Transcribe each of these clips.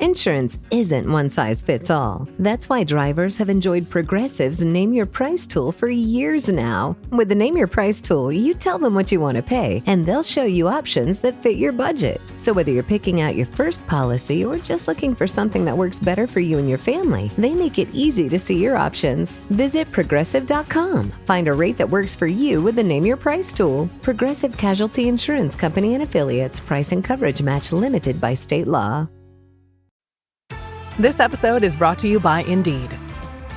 Insurance isn't one size fits all. That's why drivers have enjoyed Progressive's Name Your Price tool for years now. With the Name Your Price tool, you tell them what you want to pay, and they'll show you options that fit your budget. So whether you're picking out your first policy or just looking for something that works better for you and your family, they make it easy to see your options. Visit Progressive.com. Find a rate that works for you with the Name Your Price tool. Progressive Casualty Insurance Company and Affiliates. Price and coverage match limited by state law. This episode is brought to you by Indeed.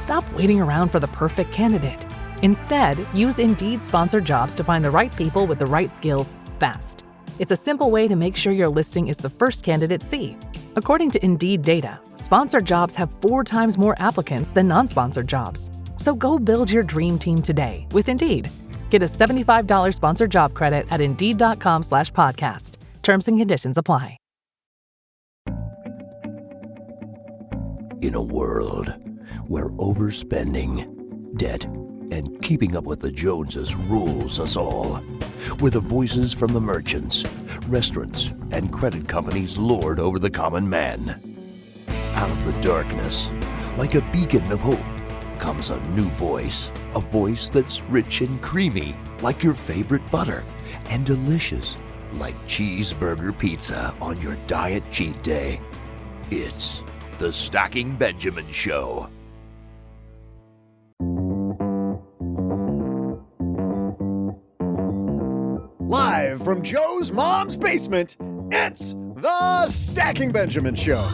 Stop waiting around for the perfect candidate. Instead, use Indeed sponsored jobs to find the right people with the right skills fast. It's a simple way to make sure your listing is the first candidates see. According to Indeed data, sponsored jobs have 4 times more applicants than non-sponsored jobs. So go build your dream team today with Indeed. Get a $75 sponsored job credit at Indeed.com/podcast. Terms and conditions apply. In a world where overspending, debt, and keeping up with the Joneses rules us all, where the voices from the merchants, restaurants, and credit companies lord over the common man, out of the darkness, like a beacon of hope, comes a new voice, a voice that's rich and creamy, like your favorite butter, and delicious, like cheeseburger pizza on your diet cheat day. It's The Stacking Benjamin Show. Live from Joe's mom's basement, it's The Stacking Benjamin Show.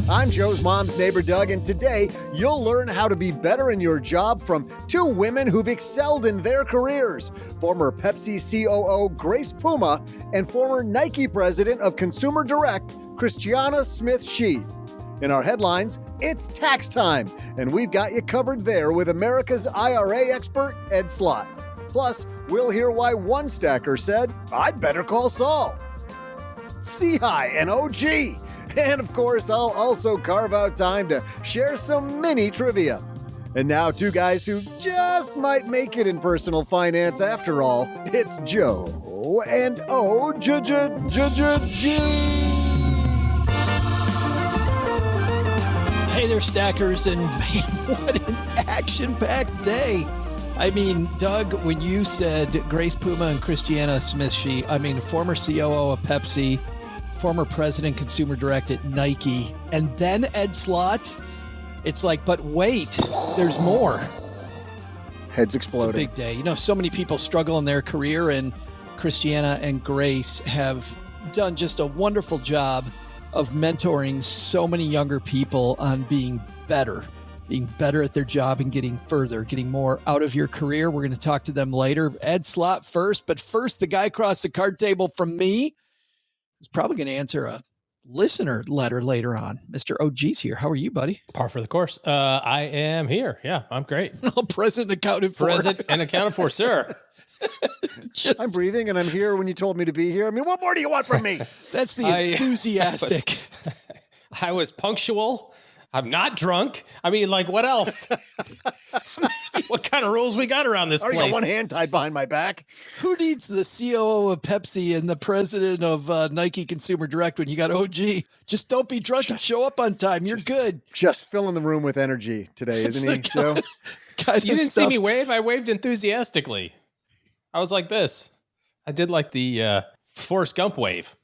I'm Joe's mom's neighbor, Doug, and today you'll learn how to be better in your job from 2 women who've excelled in their careers. Former Pepsi COO Grace Puma and former Nike president of Consumer Direct, Christiana Smith Shi. In our headlines, it's tax time, and we've got you covered there with America's IRA expert, Ed Slott. Plus, we'll hear why one stacker said, I'd better call Saul. C-Hi and OG. And of course, I'll also carve out time to share some mini trivia. And now 2 guys who just might make it in personal finance after all. It's Joe and O-G-G-G-G. Hey there, stackers, and man, what an action-packed day. I mean, Doug, when you said Grace Puma and Christiana Smith Shi, I mean, former COO of Pepsi, former president, Consumer Direct at Nike, and then Ed Slott. It's like, but wait, there's more. Heads exploding. It's a big day. You know, so many people struggle in their career, and Christiana and Grace have done just a wonderful job of mentoring so many younger people on being better at their job and getting further, getting more out of your career. We're going to talk to them later. Ed Slott first, but first, the guy across the card table from me is probably going to answer a listener letter later on. Mr. OG's here. How are you, buddy? Par for the course. I am here. Yeah, I'm great. Present and accounted for. Present and accounted for, sir. I'm breathing and I'm here when you told me to be here. I mean, what more do you want from me? That's the enthusiastic. I was punctual. I'm not drunk. I mean, like, what else? What kind of rules we got around this place? I got one hand tied behind my back. Who needs the COO of Pepsi and the president of Nike Consumer Direct when you got OG? Just don't be drunk and show up on time. You're good. Just filling the room with energy today, isn't he, Joe? You didn't see me wave? I waved enthusiastically. I was like this. I did like the Forrest Gump wave.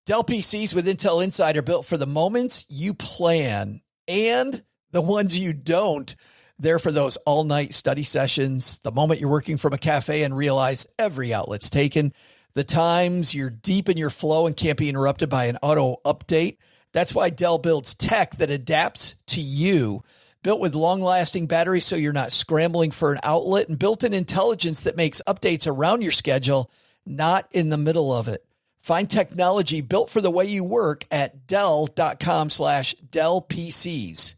Dell PCs with Intel Inside are built for the moments you plan and the ones you don't. They're for those all-night study sessions, the moment you're working from a cafe and realize every outlet's taken, the times you're deep in your flow and can't be interrupted by an auto update. That's why Dell builds tech that adapts to you. Built with long-lasting batteries so you're not scrambling for an outlet, and built-in intelligence that makes updates around your schedule, not in the middle of it. Find technology built for the way you work at Dell.com/Dell PCs.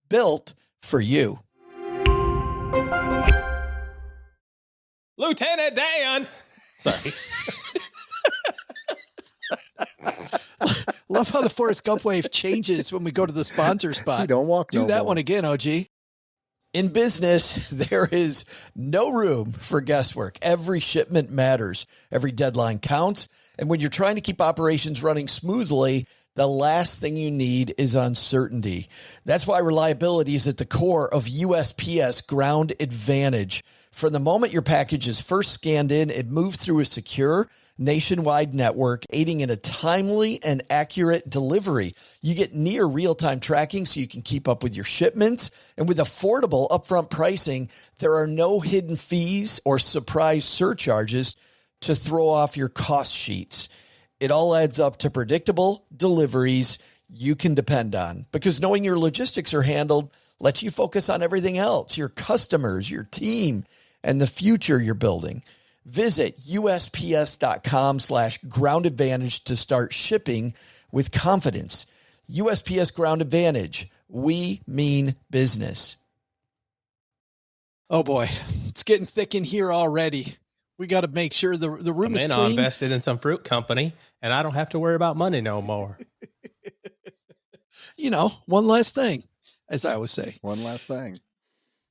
Built for you. Lieutenant Dan. Sorry. Love how the Forrest Gump wave changes when we go to the sponsor spot. You don't walk Do no that more. one again, OG. In business, there is no room for guesswork. Every shipment matters. Every deadline counts. And when you're trying to keep operations running smoothly, the last thing you need is uncertainty. That's why reliability is at the core of USPS Ground Advantage. From the moment your package is first scanned in, it moves through a secure nationwide network, aiding in a timely and accurate delivery. You get near real-time tracking so you can keep up with your shipments. And with affordable upfront pricing, there are no hidden fees or surprise surcharges to throw off your cost sheets. It all adds up to predictable deliveries you can depend on, because knowing your logistics are handled lets you focus on everything else, your customers, your team, and the future you're building. Visit USPS.com/Ground Advantage to start shipping with confidence. USPS Ground Advantage. We mean business. Oh boy, it's getting thick in here already. We got to make sure the room is clean. I invested in some fruit company, and I don't have to worry about money no more. One last thing, as I always say. One last thing.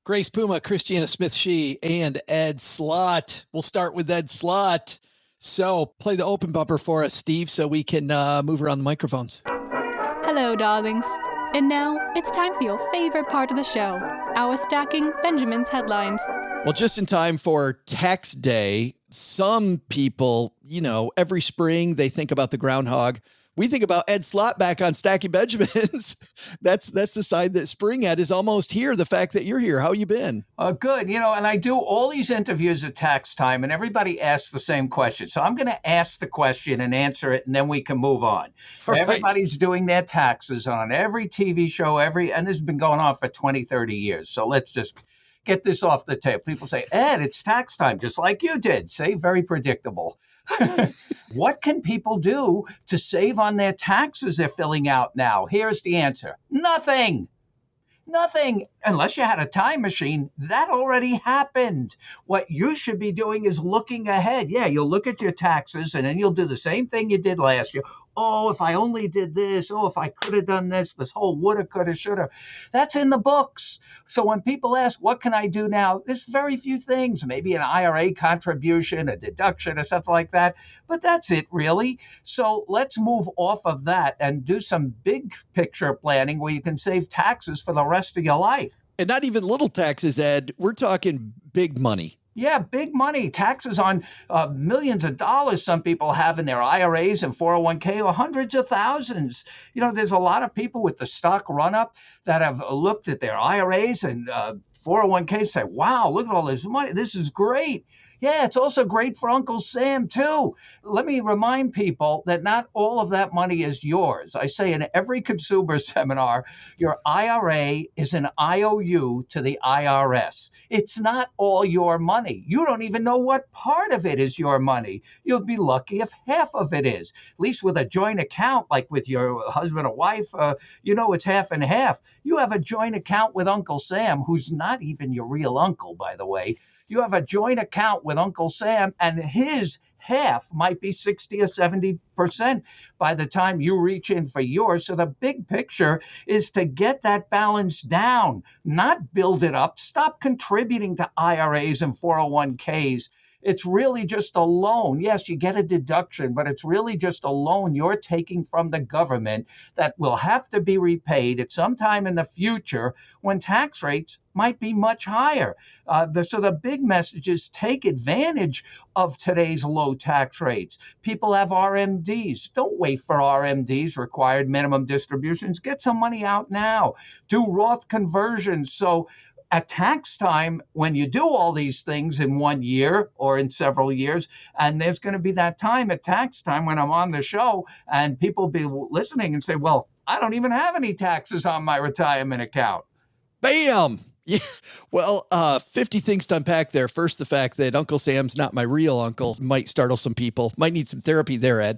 Grace Puma, Christiana, Smith Shi, and Ed Slott. We'll start with Ed Slott. So play the open bumper for us, Steve, so we can move around the microphones. Hello, darlings. And now it's time for your favorite part of the show, our Stacking Benjamin's headlines. Well, just in time for tax day, some people, every spring they think about the groundhog. We think about Ed Slott back on Stacking Benjamins. That's the side that spring Ed is almost here. The fact that you're here. How you been? Good. And I do all these interviews at tax time, and everybody asks the same question. So I'm going to ask the question and answer it, and then we can move on. All Everybody's doing their taxes on every TV show, and this has been going on for 20, 30 years. So let's just get this off the table. People say, Ed, it's tax time, just like you did. Say, very predictable. What can people do to save on their taxes they're filling out now? Here's the answer. Nothing. Nothing, unless you had a time machine. That already happened. What you should be doing is looking ahead. Yeah, you'll look at your taxes, and then you'll do the same thing you did last year. Oh, if I only did this. Oh, if I could have done this whole woulda, coulda, shoulda. That's in the books. So when people ask, what can I do now? There's very few things. Maybe an IRA contribution, a deduction, or something like that. But that's it, really. So let's move off of that and do some big picture planning where you can save taxes for the rest of your life. And not even little taxes, Ed. We're talking big money. Yeah, big money. Taxes on millions of dollars some people have in their IRAs and 401k, or hundreds of thousands. There's a lot of people with the stock run-up that have looked at their IRAs and 401k, say, wow, look at all this money. This is great. Yeah, it's also great for Uncle Sam, too. Let me remind people that not all of that money is yours. I say in every consumer seminar, your IRA is an IOU to the IRS. It's not all your money. You don't even know what part of it is your money. You'll be lucky if half of it is. At least with a joint account, like with your husband or wife, it's half and half. You have a joint account with Uncle Sam, who's not even your real uncle, by the way. You have a joint account with Uncle Sam, and his half might be 60 or 70% by the time you reach in for yours. So the big picture is to get that balance down, not build it up. Stop contributing to IRAs and 401ks. It's really just a loan. Yes, you get a deduction, but it's really just a loan you're taking from the government that will have to be repaid at some time in the future when tax rates might be much higher. So the big message is take advantage of today's low tax rates. People have RMDs. Don't wait for RMDs, required minimum distributions. Get some money out now. Do Roth conversions. So at tax time, when you do all these things in 1 year or in several years, and there's going to be that time at tax time when I'm on the show and people be listening and say, well, I don't even have any taxes on my retirement account. Bam! Yeah. Well, 50 things to unpack there. First, the fact that Uncle Sam's not my real uncle might startle some people. Might need some therapy there, Ed.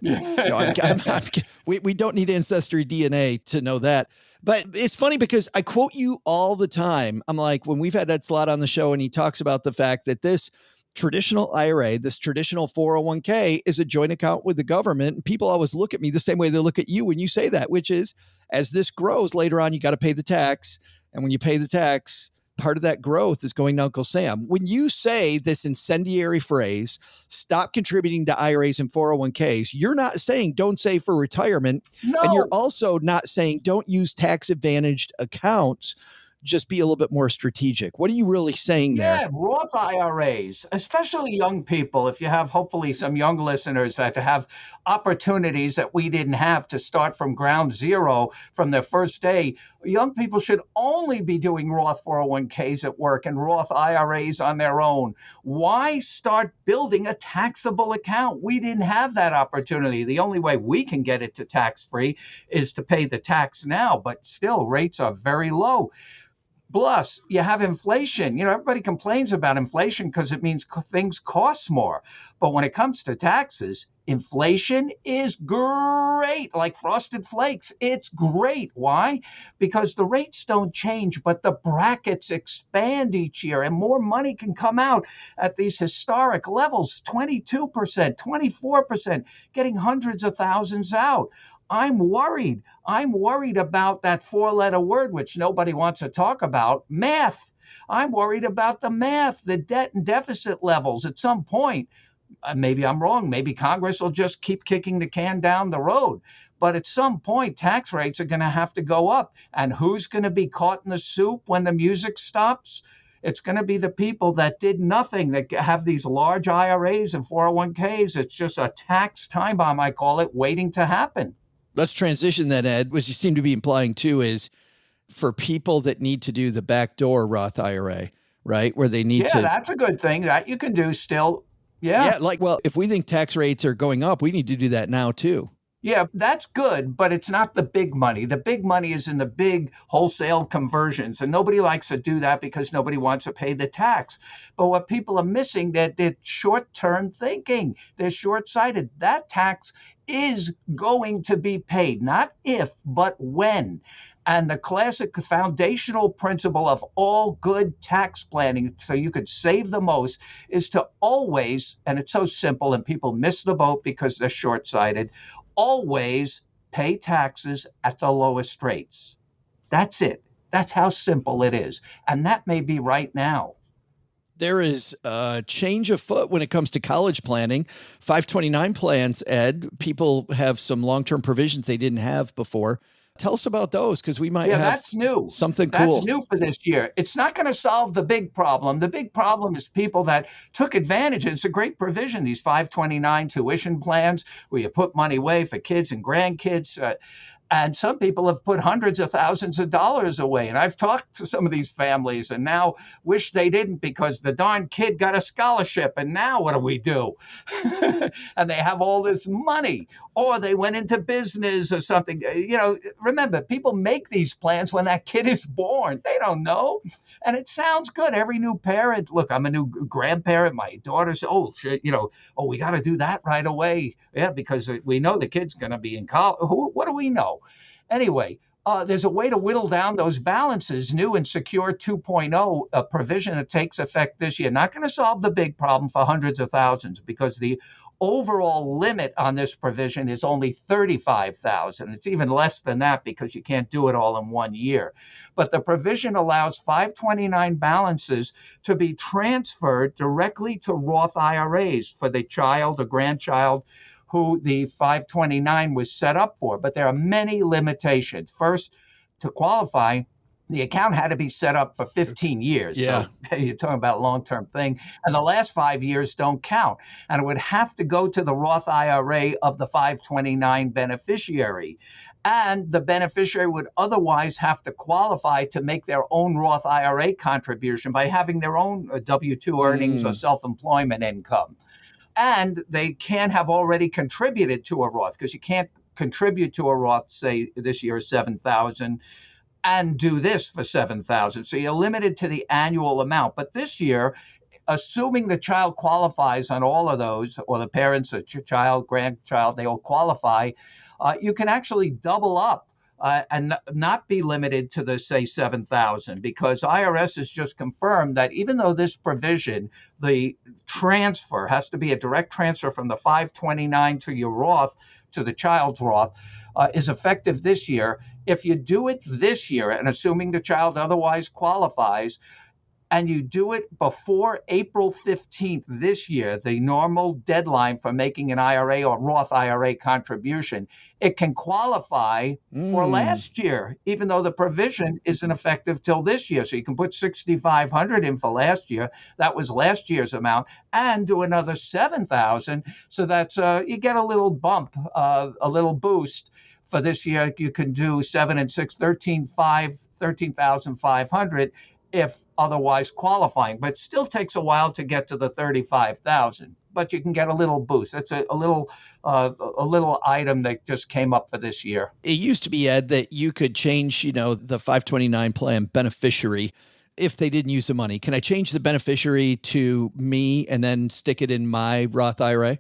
We don't need ancestry DNA to know that. But it's funny because I quote you all the time. I'm like, when we've had Ed Slott on the show and he talks about the fact that this traditional IRA, this traditional 401k is a joint account with the government. And people always look at me the same way they look at you when you say that, which is as this grows later on, you got to pay the tax. And when you pay the tax, part of that growth is going to Uncle Sam. When you say this incendiary phrase, stop contributing to IRAs and 401ks, you're not saying don't save for retirement. No. And you're also not saying don't use tax advantaged accounts. Just be a little bit more strategic. What are you really saying there? Yeah, Roth IRAs, especially young people. If you have hopefully some young listeners that have opportunities that we didn't have to start from ground zero from their first day, young people should only be doing Roth 401ks at work and Roth IRAs on their own. Why start building a taxable account? We didn't have that opportunity. The only way we can get it to tax-free is to pay the tax now, but still rates are very low. Plus, you have inflation. Everybody complains about inflation because it means things cost more. But when it comes to taxes, inflation is great, like Frosted Flakes. It's great. Why? Because the rates don't change, but the brackets expand each year and more money can come out at these historic levels, 22%, 24%, getting hundreds of thousands out. I'm worried. I'm worried about that four-letter word, which nobody wants to talk about, math. I'm worried about the math, the debt and deficit levels. At some point, maybe I'm wrong. Maybe Congress will just keep kicking the can down the road. But at some point, tax rates are going to have to go up. And who's going to be caught in the soup when the music stops? It's going to be the people that did nothing, that have these large IRAs and 401ks. It's just a tax time bomb, I call it, waiting to happen. Let's transition then, Ed. What you seem to be implying too is for people that need to do the backdoor Roth IRA, right? Where they need to. Yeah, that's a good thing that you can do still. Yeah. Yeah. Well, if we think tax rates are going up, we need to do that now too. Yeah, that's good, but it's not the big money. The big money is in the big wholesale conversions, and nobody likes to do that because nobody wants to pay the tax. But what people are missing, that they're short-term thinking. They're short-sighted. That tax is going to be paid, not if, but when. And the classic foundational principle of all good tax planning, so you could save the most, is to always, and it's so simple and people miss the boat because they're short-sighted, always pay taxes at the lowest rates. That's it. That's how simple it is. And that may be right now. There is a change afoot when it comes to college planning. 529 plans, Ed, people have some long-term provisions they didn't have before. Tell us about those, because we might have that's new. Something cool. That's new for this year. It's not going to solve the big problem. The big problem is people that took advantage. It's a great provision, these 529 tuition plans, where you put money away for kids and grandkids. And some people have put hundreds of thousands of dollars away. And I've talked to some of these families and now wish they didn't, because the darn kid got a scholarship. And now what do we do? And they have all this money, or they went into business or something. Remember, people make these plans when that kid is born. They don't know. And it sounds good. Every new parent, look, I'm a new grandparent. My daughter's, we got to do that right away. Yeah, because we know the kid's going to be in college. What do we know? Anyway, there's a way to whittle down those balances. New and Secure 2.0, a provision that takes effect this year. Not going to solve the big problem for hundreds of thousands, because the overall limit on this provision is only $35,000. It's even less than that because you can't do it all in 1 year. But the provision allows 529 balances to be transferred directly to Roth IRAs for the child or grandchild who the 529 was set up for. But there are many limitations. First, to qualify, the account had to be set up for 15 years. Yeah. So you're talking about a long-term thing. And the last 5 years don't count. And it would have to go to the Roth IRA of the 529 beneficiary. And the beneficiary would otherwise have to qualify to make their own Roth IRA contribution by having their own W-2 earnings or self-employment income. And they can't have already contributed to a Roth, because you can't contribute to a Roth, say this year $7,000, and do this for $7,000. So you're limited to the annual amount. But this year, assuming the child qualifies on all of those, or the parents, or child, grandchild, they all qualify, you can actually double up and not be limited to the, say, $7,000, because IRS has just confirmed that even though this provision, the transfer has to be a direct transfer from the 529 to your Roth to the child's Roth, is effective this year. If you do it this year, and assuming the child otherwise qualifies, and you do it before April 15th this year, the normal deadline for making an IRA or Roth IRA contribution, it can qualify for last year, even though the provision isn't effective till this year. So you can put $6,500 in for last year. That was last year's amount, and do another $7,000. So that's you get a little bump, a little boost. For this year, you can do 7 and 6, 13,500 if otherwise qualifying, but still takes a while to get to the 35,000. But you can get a little boost. It's a little item that just came up for this year. It used to be, Ed, that you could change, the 529 plan beneficiary if they didn't use the money. Can I change the beneficiary to me and then stick it in my Roth IRA?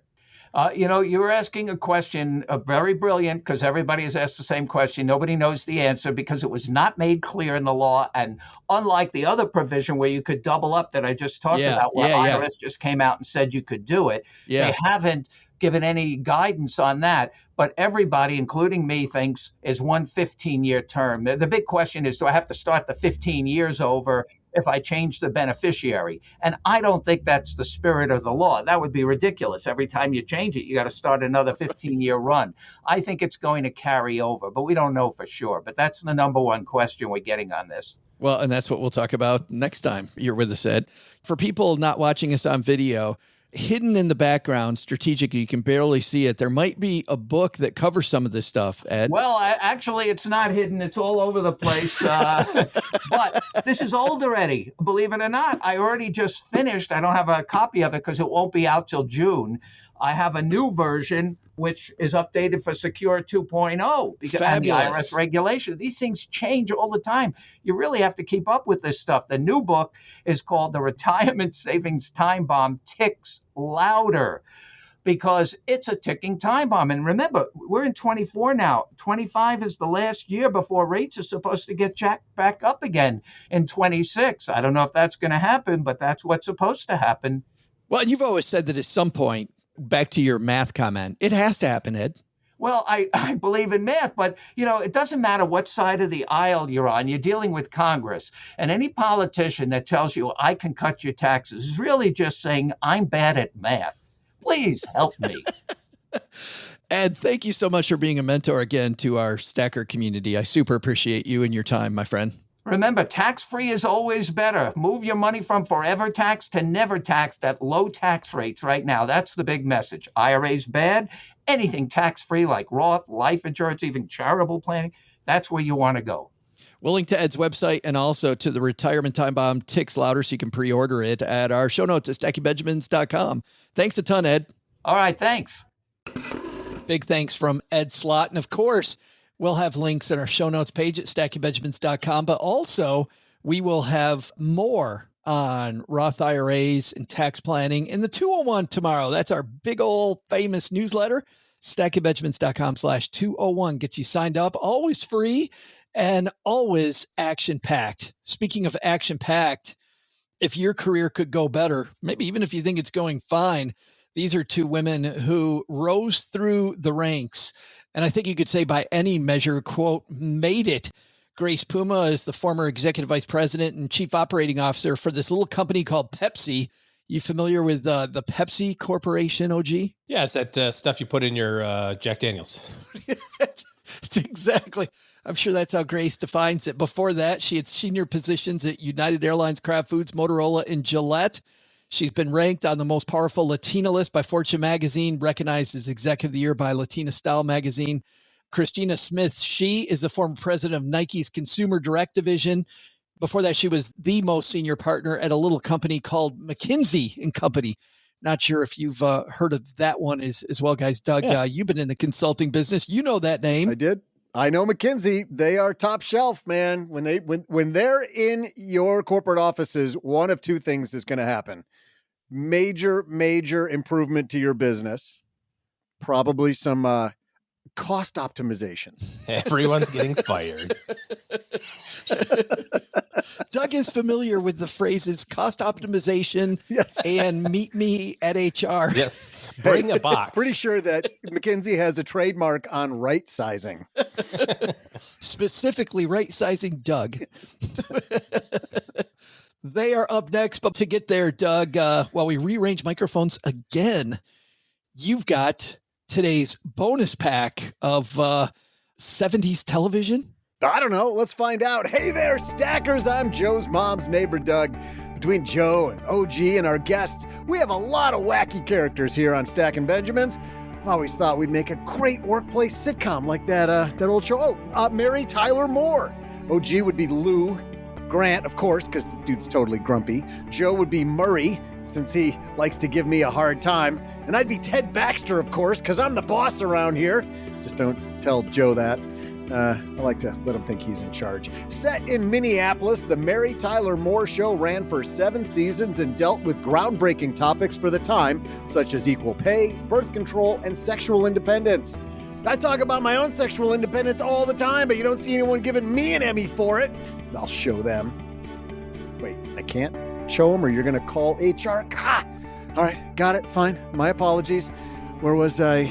You were asking a question, very brilliant, because everybody has asked the same question. Nobody knows the answer because it was not made clear in the law. And unlike the other provision where you could double up that I just talked about, where IRS just came out and said you could do it, they haven't given any guidance on that. But everybody, including me, thinks is one 15-year term. The big question is, do I have to start the 15 years over if I change the beneficiary? And I don't think that's the spirit of the law. That would be ridiculous. Every time you change it, you got to start another 15-year run. I think it's going to carry over, but we don't know for sure. But that's the number one question we're getting on this. Well, and that's what we'll talk about next time you're with us, Ed. For people not watching us on video, hidden in the background strategically, you can barely see it. There might be a book that covers some of this stuff, Ed. Well, actually, it's not hidden. It's all over the place. But this is old already, believe it or not. I already just finished. I don't have a copy of it because it won't be out till June. I have a new version, which is updated for Secure 2.0 because of the IRS regulation. These things change all the time. You really have to keep up with this stuff. The new book is called The Retirement Savings Time Bomb Ticks Louder, because it's a ticking time bomb. And remember, we're in 24 now. 25 is the last year before rates are supposed to get jacked back up again in 26. I don't know if that's going to happen, but that's what's supposed to happen. Well, you've always said that at some point, back to your math comment, it has to happen, Ed. Well, I believe in math, but, it doesn't matter what side of the aisle you're on. You're dealing with Congress. And any politician that tells you I can cut your taxes is really just saying I'm bad at math. Please help me. Ed, thank you so much for being a mentor again to our stacker community. I super appreciate you and your time, my friend. Remember, tax-free is always better. Move your money from forever tax to never taxed at low tax rates right now. That's the big message. IRA's bad. Anything tax-free like Roth, life insurance, even charitable planning, that's where you want to go. We'll link to Ed's website and also to the Retirement Time Bomb Ticks Louder so you can pre-order it at our show notes at StackyBenjamins.com. Thanks a ton, Ed. All right, thanks. Big thanks from Ed Slott. And of course, we'll have links in our show notes page at StackyBenjamins.com, but also we will have more on Roth IRAs and tax planning in the 201 tomorrow. That's our big old famous newsletter. StackyBenjamins.com/201 gets you signed up, always free and always action-packed. Speaking of action-packed, if your career could go better, maybe even if you think it's going fine, these are two women who rose through the ranks. And I think you could say by any measure, quote, made it. Grace Puma is the former executive vice president and chief operating officer for this little company called Pepsi. You familiar with the Pepsi Corporation, OG? Yeah, it's that stuff you put in your Jack Daniels. It's exactly. I'm sure that's how Grace defines it. Before that, she had senior positions at United Airlines, Kraft Foods, Motorola, and Gillette. She's been ranked on the most powerful Latina list by Fortune magazine, recognized as Executive of the Year by Latina Style magazine. Christiana Smith Shi is the former president of Nike's Consumer Direct Division. Before that, she was the most senior partner at a little company called McKinsey & Company. Not sure if you've heard of that one as well, guys. Doug, you've been in the consulting business. You know that name. I did. I know McKinsey. They are top shelf, man. When they're in your corporate offices, one of two things is going to happen. Major improvement to your business. Probably some cost optimizations. Everyone's getting fired. Doug is familiar with the phrases cost optimization and meet me at HR. Yes. Bring a box. Pretty sure that McKinsey has a trademark on right sizing. Specifically right sizing Doug. They are up next, but to get there, Doug, while we rearrange microphones again, you've got today's bonus pack of 70s television. I don't know. Let's find out. Hey there, stackers. I'm Joe's mom's neighbor, Doug. Between Joe and OG and our guests, we have a lot of wacky characters here on Stacking Benjamins. I've always thought we'd make a great workplace sitcom like that old show. Mary Tyler Moore. OG would be Lou. Grant, of course, because the dude's totally grumpy. Joe would be Murray, since he likes to give me a hard time. And I'd be Ted Baxter, of course, because I'm the boss around here. Just don't tell Joe that. I like to let him think he's in charge. Set in Minneapolis, the Mary Tyler Moore Show ran for 7 seasons and dealt with groundbreaking topics for the time, such as equal pay, birth control, and sexual independence. I talk about my own sexual independence all the time, but you don't see anyone giving me an Emmy for it. I'll show them. Wait, I can't show them, or you're going to call HR? All right, got it, fine. My apologies. Where was I?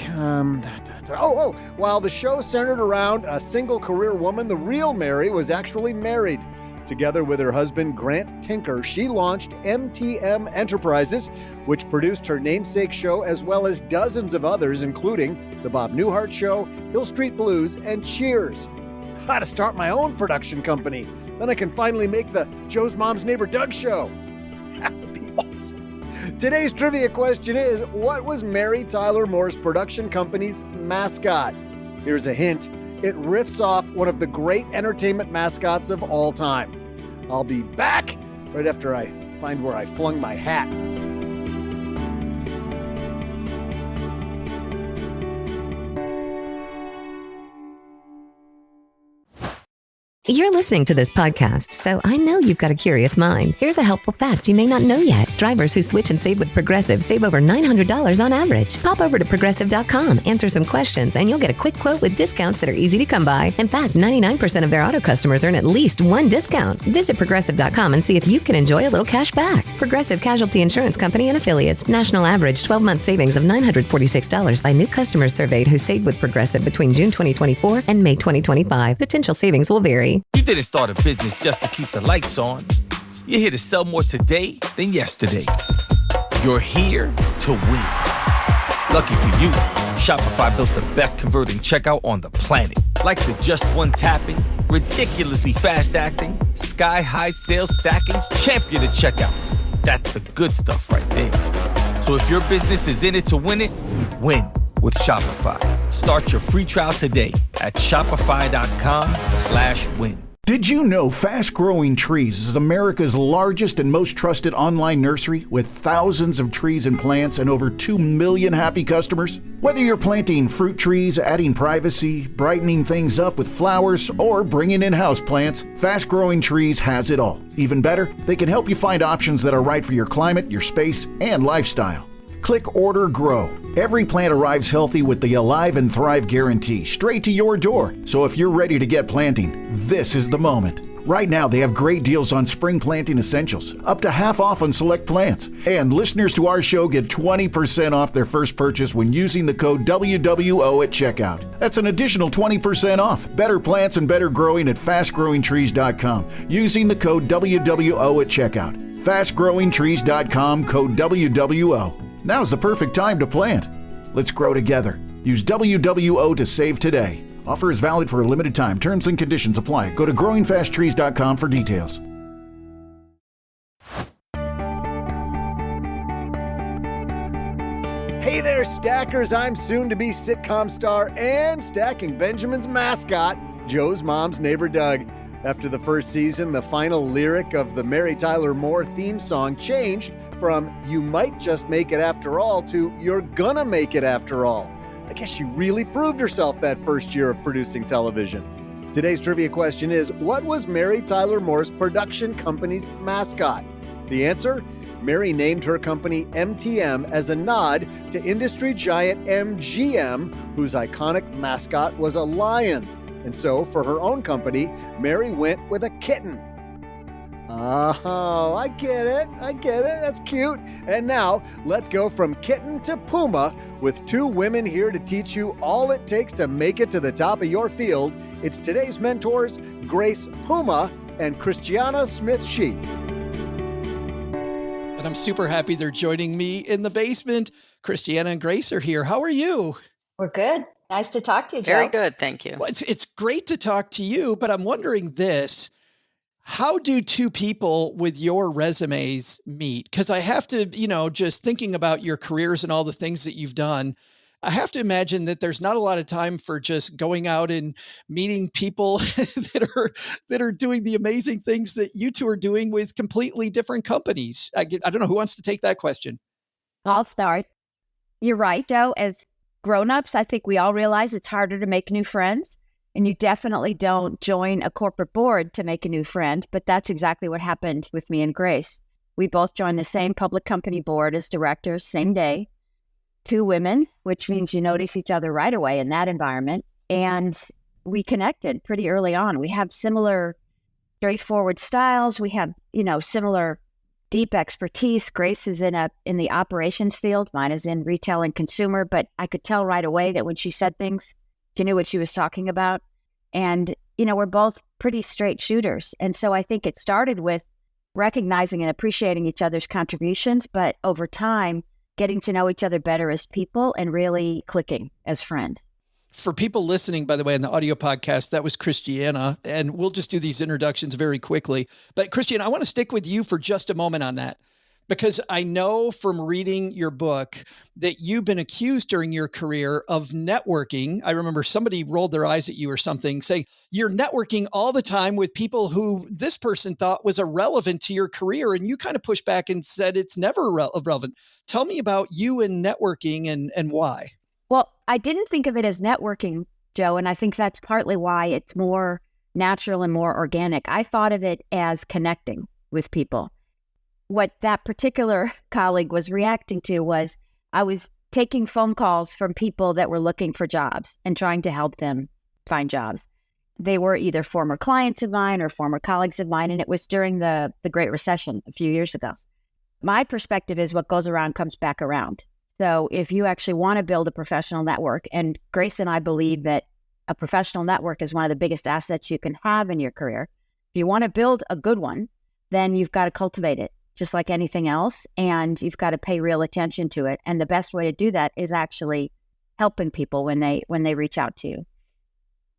While the show centered around a single career woman, the real Mary was actually married. Together with her husband, Grant Tinker, she launched MTM Enterprises, which produced her namesake show as well as dozens of others, including The Bob Newhart Show, Hill Street Blues, and Cheers. I ought to start my own production company. Then I can finally make the Joe's Mom's Neighbor Doug show. That would be awesome. Today's trivia question is, what was Mary Tyler Moore's production company's mascot? Here's a hint. It riffs off one of the great entertainment mascots of all time. I'll be back right after I find where I flung my hat. You're listening to this podcast, so I know you've got a curious mind. Here's a helpful fact you may not know yet. Drivers who switch and save with Progressive save over $900 on average. Pop over to Progressive.com, answer some questions, and you'll get a quick quote with discounts that are easy to come by. In fact, 99% of their auto customers earn at least one discount. Visit Progressive.com and see if you can enjoy a little cash back. Progressive Casualty Insurance Company and Affiliates. National average 12-month savings of $946 by new customers surveyed who saved with Progressive between June 2024 and May 2025. Potential savings will vary. You didn't start a business just to keep the lights on. You're here to sell more today than yesterday. You're here to win. Lucky for you, Shopify built the best converting checkout on the planet. Like the just one tapping, ridiculously fast acting, sky-high sales stacking, champion of checkouts. That's the good stuff right there. So if your business is in it to win it, win with Shopify. Start your free trial today at shopify.com/win. Did you know Fast Growing Trees is America's largest and most trusted online nursery with thousands of trees and plants and over 2 million happy customers? Whether you're planting fruit trees, adding privacy, brightening things up with flowers, or bringing in houseplants, Fast Growing Trees has it all. Even better, they can help you find options that are right for your climate, your space, and lifestyle. Click Order Grow. Every plant arrives healthy with the Alive and Thrive guarantee straight to your door. So if you're ready to get planting, this is the moment. Right now, they have great deals on spring planting essentials, up to half off on select plants. And listeners to our show get 20% off their first purchase when using the code WWO at checkout. That's an additional 20% off. Better plants and better growing at fastgrowingtrees.com using the code WWO at checkout. Fastgrowingtrees.com, code WWO. Now's the perfect time to plant. Let's grow together. Use WWO to save today. Offer is valid for a limited time. Terms and conditions apply. Go to growingfasttrees.com for details. Hey there, stackers. I'm soon-to-be sitcom star and Stacking Benjamin's mascot, Joe's Mom's Neighbor Doug. After the first season, the final lyric of the Mary Tyler Moore theme song changed from "You might just make it after all" to "You're gonna make it after all." I guess she really proved herself that first year of producing television. Today's trivia question is, what was Mary Tyler Moore's production company's mascot? The answer? Mary named her company MTM as a nod to industry giant MGM, whose iconic mascot was a lion. And so, for her own company, Mary went with a kitten. Oh, I get it. That's cute. And now, let's go from kitten to Puma with 2 women here to teach you all it takes to make it to the top of your field. It's today's mentors, Grace Puma and Christiana Smith Shi. And I'm super happy they're joining me in the basement. Christiana and Grace are here. How are you? We're good. Nice to talk to you, Joe. Very good, thank you. Well, it's great to talk to you, but I'm wondering this. How do two people with your resumes meet? Because I have to, just thinking about your careers and all the things that you've done, I have to imagine that there's not a lot of time for just going out and meeting people that are doing the amazing things that you two are doing with completely different companies. I don't know who wants to take that question. I'll start. You're right, Joe. As grown-ups, I think we all realize it's harder to make new friends. And you definitely don't join a corporate board to make a new friend, but that's exactly what happened with me and Grace. We both joined the same public company board as directors, same day. Two women, which means you notice each other right away in that environment. And we connected pretty early on. We have similar straightforward styles. We have, similar deep expertise. Grace is in the operations field. Mine is in retail and consumer, but I could tell right away that when she said things, she knew what she was talking about. And, we're both pretty straight shooters. And so I think it started with recognizing and appreciating each other's contributions, but over time, getting to know each other better as people and really clicking as friends. For people listening, by the way, in the audio podcast, that was Christiana. And we'll just do these introductions very quickly. But Christiana, I want to stick with you for just a moment on that, because I know from reading your book that you've been accused during your career of networking. I remember somebody rolled their eyes at you or something, saying you're networking all the time with people who this person thought was irrelevant to your career. And you kind of pushed back and said it's never relevant. Tell me about you and networking and why. Well, I didn't think of it as networking, Joe, and I think that's partly why it's more natural and more organic. I thought of it as connecting with people. What that particular colleague was reacting to was I was taking phone calls from people that were looking for jobs and trying to help them find jobs. They were either former clients of mine or former colleagues of mine, and it was during the Great Recession a few years ago. My perspective is what goes around comes back around. So if you actually want to build a professional network, and Grace and I believe that a professional network is one of the biggest assets you can have in your career. If you want to build a good one, then you've got to cultivate it, just like anything else, and you've got to pay real attention to it. And the best way to do that is actually helping people when they reach out to you.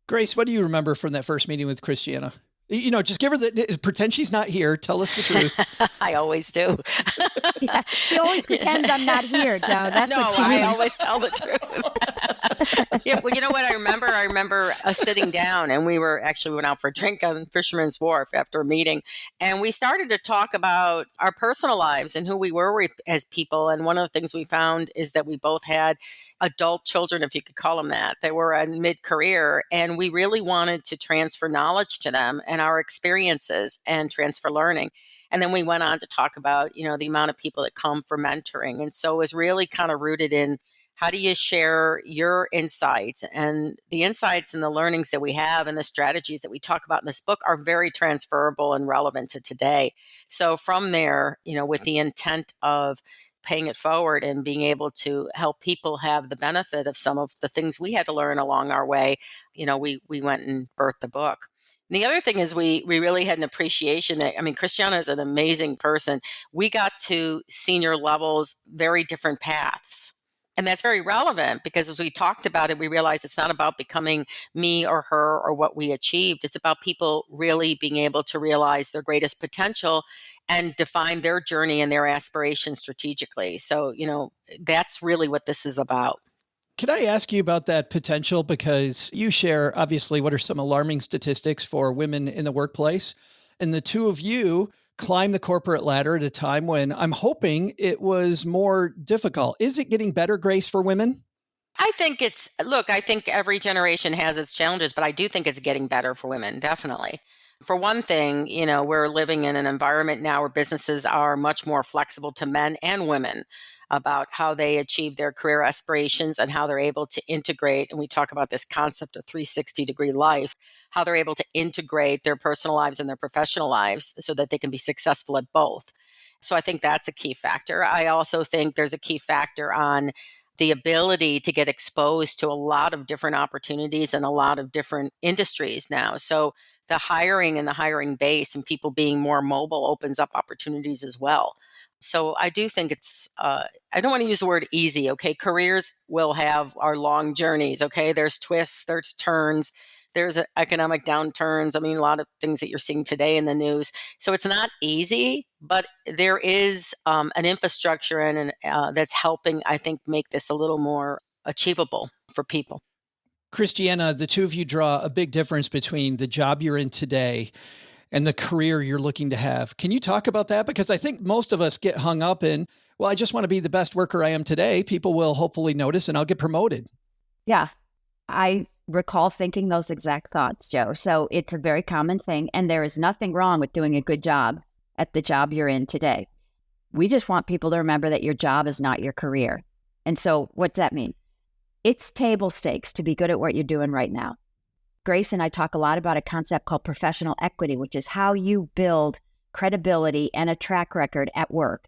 Grace, what do you remember from that first meeting with Christiana? Just give her pretend she's not here. Tell us the truth. I always do. Yeah, she always pretends I'm not here, Joe. That's no, what she I means. always tell the truth. Yeah, well, you know what I remember? I remember us sitting down, and we went out for a drink on Fisherman's Wharf after a meeting, and we started to talk about our personal lives and who we were as people. And one of the things we found is that we both had adult children, if you could call them that. They were in mid-career, and we really wanted to transfer knowledge to them and our experiences and transfer learning. And then we went on to talk about, the amount of people that come for mentoring. And so it was really kind of rooted in how do you share your insights, and the insights and the learnings that we have and the strategies that we talk about in this book are very transferable and relevant to today. So from there, with the intent of paying it forward and being able to help people have the benefit of some of the things we had to learn along our way, we went and birthed the book. And the other thing is we really had an appreciation that, Christiana is an amazing person. We got to senior levels, very different paths. And that's very relevant because as we talked about it, we realized it's not about becoming me or her or what we achieved. It's about people really being able to realize their greatest potential and define their journey and their aspirations strategically. So, that's really what this is about. Can I ask you about that potential? Because you share, obviously, what are some alarming statistics for women in the workplace? And the two of you climb the corporate ladder at a time when I'm hoping it was more difficult. Is it getting better, Grace, for women? I think I think every generation has its challenges, but I do think it's getting better for women, definitely. For one thing, we're living in an environment now where businesses are much more flexible to men and women about how they achieve their career aspirations and how they're able to integrate. And we talk about this concept of 360-degree life, how they're able to integrate their personal lives and their professional lives so that they can be successful at both. So I think that's a key factor. I also think there's a key factor on the ability to get exposed to a lot of different opportunities and a lot of different industries now. So the hiring and the hiring base and people being more mobile opens up opportunities as well. So I do think it's, I don't want to use the word easy, okay? Careers will have our long journeys, okay? There's twists, there's turns, there's economic downturns. I mean, a lot of things that you're seeing today in the news. So it's not easy, but there is an infrastructure and that's helping, I think, make this a little more achievable for people. Christiana, the two of you draw a big difference between the job you're in today and the career you're looking to have. Can you talk about that? Because I think most of us get hung up in, well, I just want to be the best worker I am today. People will hopefully notice and I'll get promoted. Yeah, I recall thinking those exact thoughts, Joe. So it's a very common thing. And there is nothing wrong with doing a good job at the job you're in today. We just want people to remember that your job is not your career. And so what does that mean? It's table stakes to be good at what you're doing right now. Grace and I talk a lot about a concept called professional equity, which is how you build credibility and a track record at work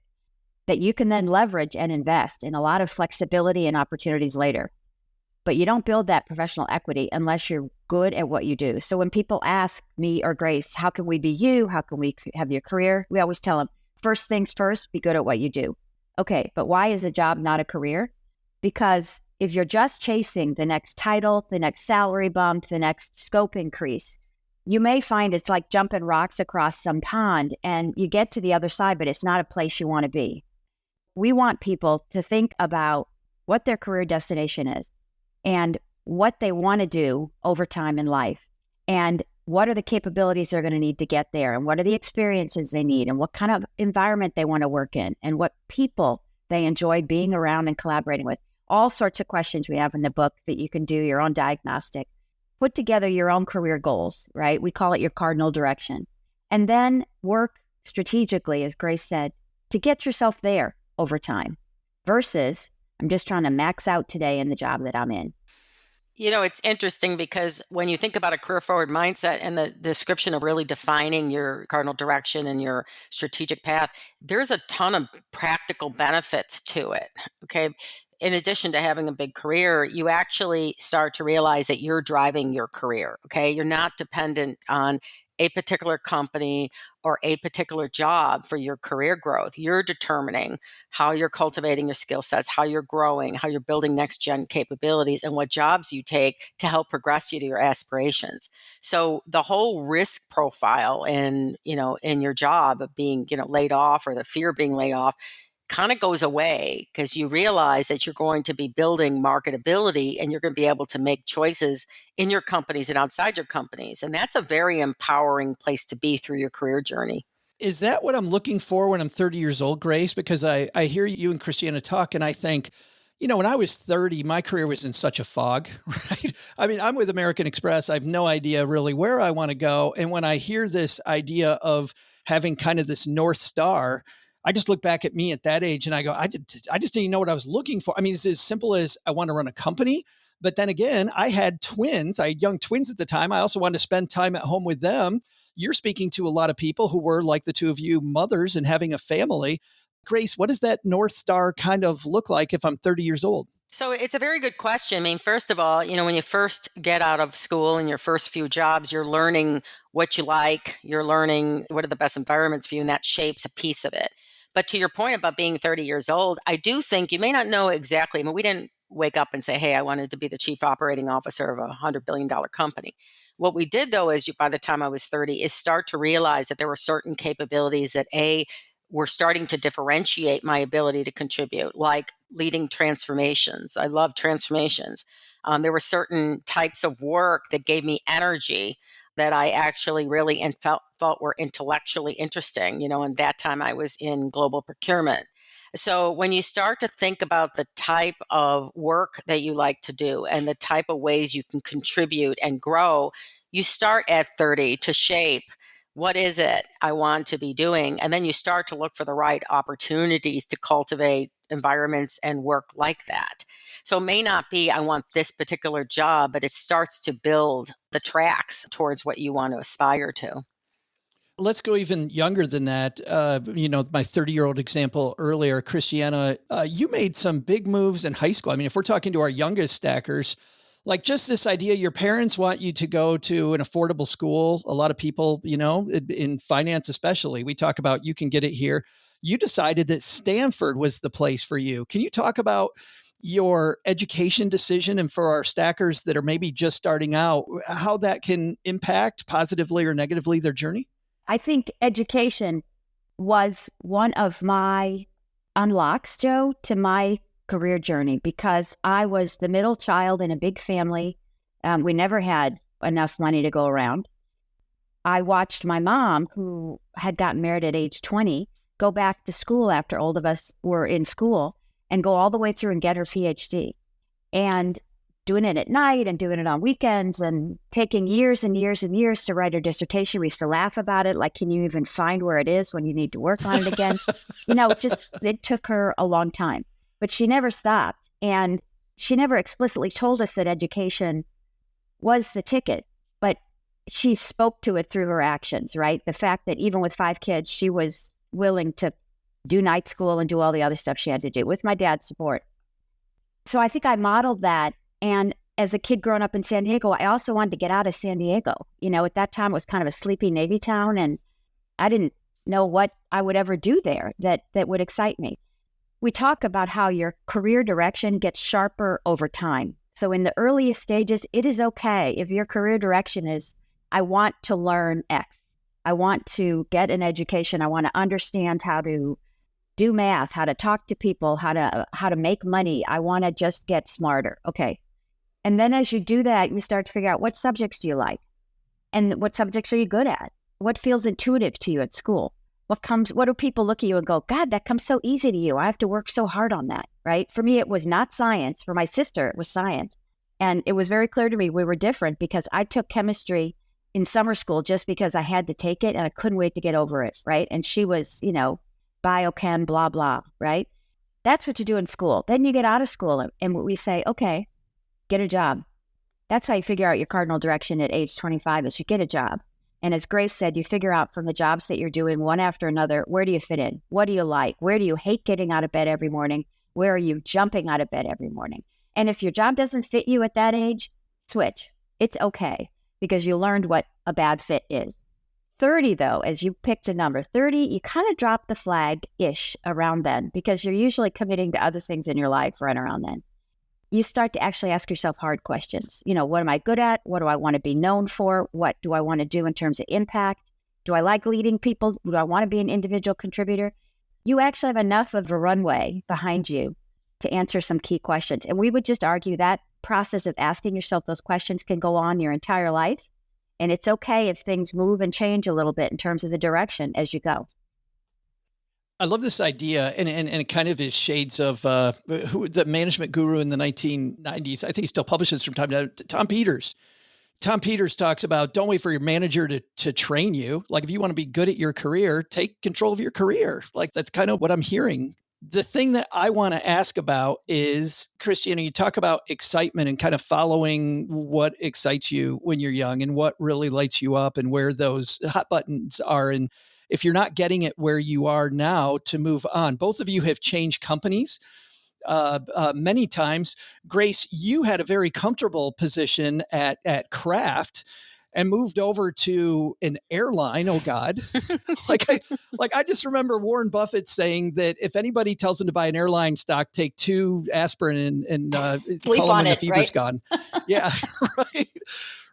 that you can then leverage and invest in a lot of flexibility and opportunities later. But you don't build that professional equity unless you're good at what you do. So when people ask me or Grace, how can we be you? How can we have your career? We always tell them, first things first, be good at what you do. Okay, but why is a job not a career? Because if you're just chasing the next title, the next salary bump, the next scope increase, you may find it's like jumping rocks across some pond and you get to the other side, but it's not a place you want to be. We want people to think about what their career destination is and what they want to do over time in life and what are the capabilities they're going to need to get there and what are the experiences they need and what kind of environment they want to work in and what people they enjoy being around and collaborating with. All sorts of questions we have in the book that you can do your own diagnostic. Put together your own career goals, right? We call it your cardinal direction. And then work strategically, as Grace said, to get yourself there over time versus I'm just trying to max out today in the job that I'm in. You know, it's interesting because when you think about a career forward mindset and the description of really defining your cardinal direction and your strategic path, there's a ton of practical benefits to it. Okay. In addition to having a big career, you actually start to realize that you're driving your career. Okay. You're not dependent on a particular company or a particular job for your career growth. You're determining how you're cultivating your skill sets, how you're growing, how you're building next gen capabilities, and what jobs you take to help progress you to your aspirations. So the whole risk profile in your job of being, laid off or the fear of being laid off kind of goes away because you realize that you're going to be building marketability and you're going to be able to make choices in your companies and outside your companies. And that's a very empowering place to be through your career journey. Is that what I'm looking for when I'm 30 years old, Grace? Because I hear you and Christiana talk and I think, when I was 30, my career was in such a fog, right? I mean, I'm with American Express. I have no idea really where I want to go. And when I hear this idea of having kind of this North Star, I just look back at me at that age and I go, I just didn't know what I was looking for. I mean, it's as simple as I want to run a company. But then again, I had twins. I had young twins at the time. I also wanted to spend time at home with them. You're speaking to a lot of people who were like the two of you, mothers and having a family. Grace, what does that North Star kind of look like if I'm 30 years old? So it's a very good question. I mean, first of all, when you first get out of school and your first few jobs, you're learning what you like. You're learning what are the best environments for you, and that shapes a piece of it. But to your point about being 30 years old, I do think you may not know exactly. I mean, we didn't wake up and say, hey, I wanted to be the chief operating officer of a $100 billion company. What we did, though, is by the time I was 30, is start to realize that there were certain capabilities that, were starting to differentiate my ability to contribute, like leading transformations. I love transformations. There were certain types of work that gave me energy that I actually really felt were intellectually interesting. And that time I was in global procurement. So when you start to think about the type of work that you like to do and the type of ways you can contribute and grow, you start at 30 to shape what is it I want to be doing? And then you start to look for the right opportunities to cultivate environments and work like that. So it may not be, I want this particular job, but it starts to build the tracks towards what you want to aspire to. Let's go even younger than that. My 30-year-old example earlier, Christiana, you made some big moves in high school. I mean, if we're talking to our youngest stackers, like just this idea, your parents want you to go to an affordable school. A lot of people, in finance especially, we talk about you can get it here. you decided that Stanford was the place for you. Can you talk about your education decision, and for our stackers that are maybe just starting out, how that can impact positively or negatively their journey? I think education was one of my unlocks, Joe, to my career journey, because I was the middle child in a big family. We never had enough money to go around. I watched my mom, who had gotten married at age 20, go back to school after all of us were in school and go all the way through and get her PhD. And doing it at night and doing it on weekends and taking years and years and years to write her dissertation. We used to laugh about it. Like, can you even find where it is when you need to work on it again? It took her a long time, but she never stopped. And she never explicitly told us that education was the ticket, but she spoke to it through her actions, right? The fact that even with 5 kids, she was willing to do night school and do all the other stuff she had to do with my dad's support. So I think I modeled that. And as a kid growing up in San Diego, I also wanted to get out of San Diego. At that time it was kind of a sleepy Navy town, and I didn't know what I would ever do there that would excite me. We talk about how your career direction gets sharper over time. So in the earliest stages, it is okay if your career direction is, I want to learn X. I want to get an education. I want to understand how to do math, how to talk to people, how to make money. I want to just get smarter. Okay. And then as you do that, you start to figure out, what subjects do you like? And what subjects are you good at? What feels intuitive to you at school? What do people look at you and go, God, that comes so easy to you. I have to work so hard on that, right? For me, it was not science. For my sister, it was science. And it was very clear to me we were different, because I took chemistry in summer school just because I had to take it and I couldn't wait to get over it, right? And she was, biochem, blah, blah, right? That's what you do in school. Then you get out of school and we say, okay, get a job. That's how you figure out your cardinal direction at age 25, is you get a job. And as Grace said, you figure out from the jobs that you're doing one after another, where do you fit in? What do you like? Where do you hate getting out of bed every morning? Where are you jumping out of bed every morning? And if your job doesn't fit you at that age, switch. It's okay, because you learned what a bad fit is. 30, though, as you picked a number, 30, you kind of drop the flag-ish around then, because you're usually committing to other things in your life right around then. You start to actually ask yourself hard questions. What am I good at? What do I want to be known for? What do I want to do in terms of impact? Do I like leading people? Do I want to be an individual contributor? You actually have enough of a runway behind you to answer some key questions. And we would just argue that process of asking yourself those questions can go on your entire life. And it's okay if things move and change a little bit in terms of the direction as you go. I love this idea, and it kind of is shades of who the management guru in the 1990s. I think he still publishes from time to time. Tom Peters. Tom Peters talks about, don't wait for your manager to train you. Like, if you want to be good at your career, take control of your career. Like, that's kind of what I'm hearing. The thing that I want to ask about is, Christiana, you talk about excitement and kind of following what excites you when you're young and what really lights you up and where those hot buttons are. And if you're not getting it where you are now, to move on. Both of you have changed companies many times. Grace, you had a very comfortable position at Kraft and moved over to an airline. Oh God. I just remember Warren Buffett saying that if anybody tells him to buy an airline stock, take 2 aspirin and sleep call on him when it, the fever's right? gone. Yeah. Right.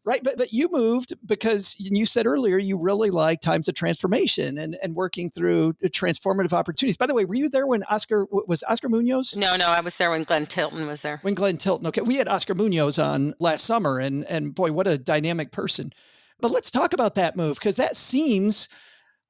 Right. But you moved because you said earlier, you really like times of transformation and working through transformative opportunities. By the way, were you there when Oscar Munoz? No, I was there when Glenn Tilton was there. Okay. We had Oscar Munoz on last summer and boy, what a dynamic person. But let's talk about that move, because that seems,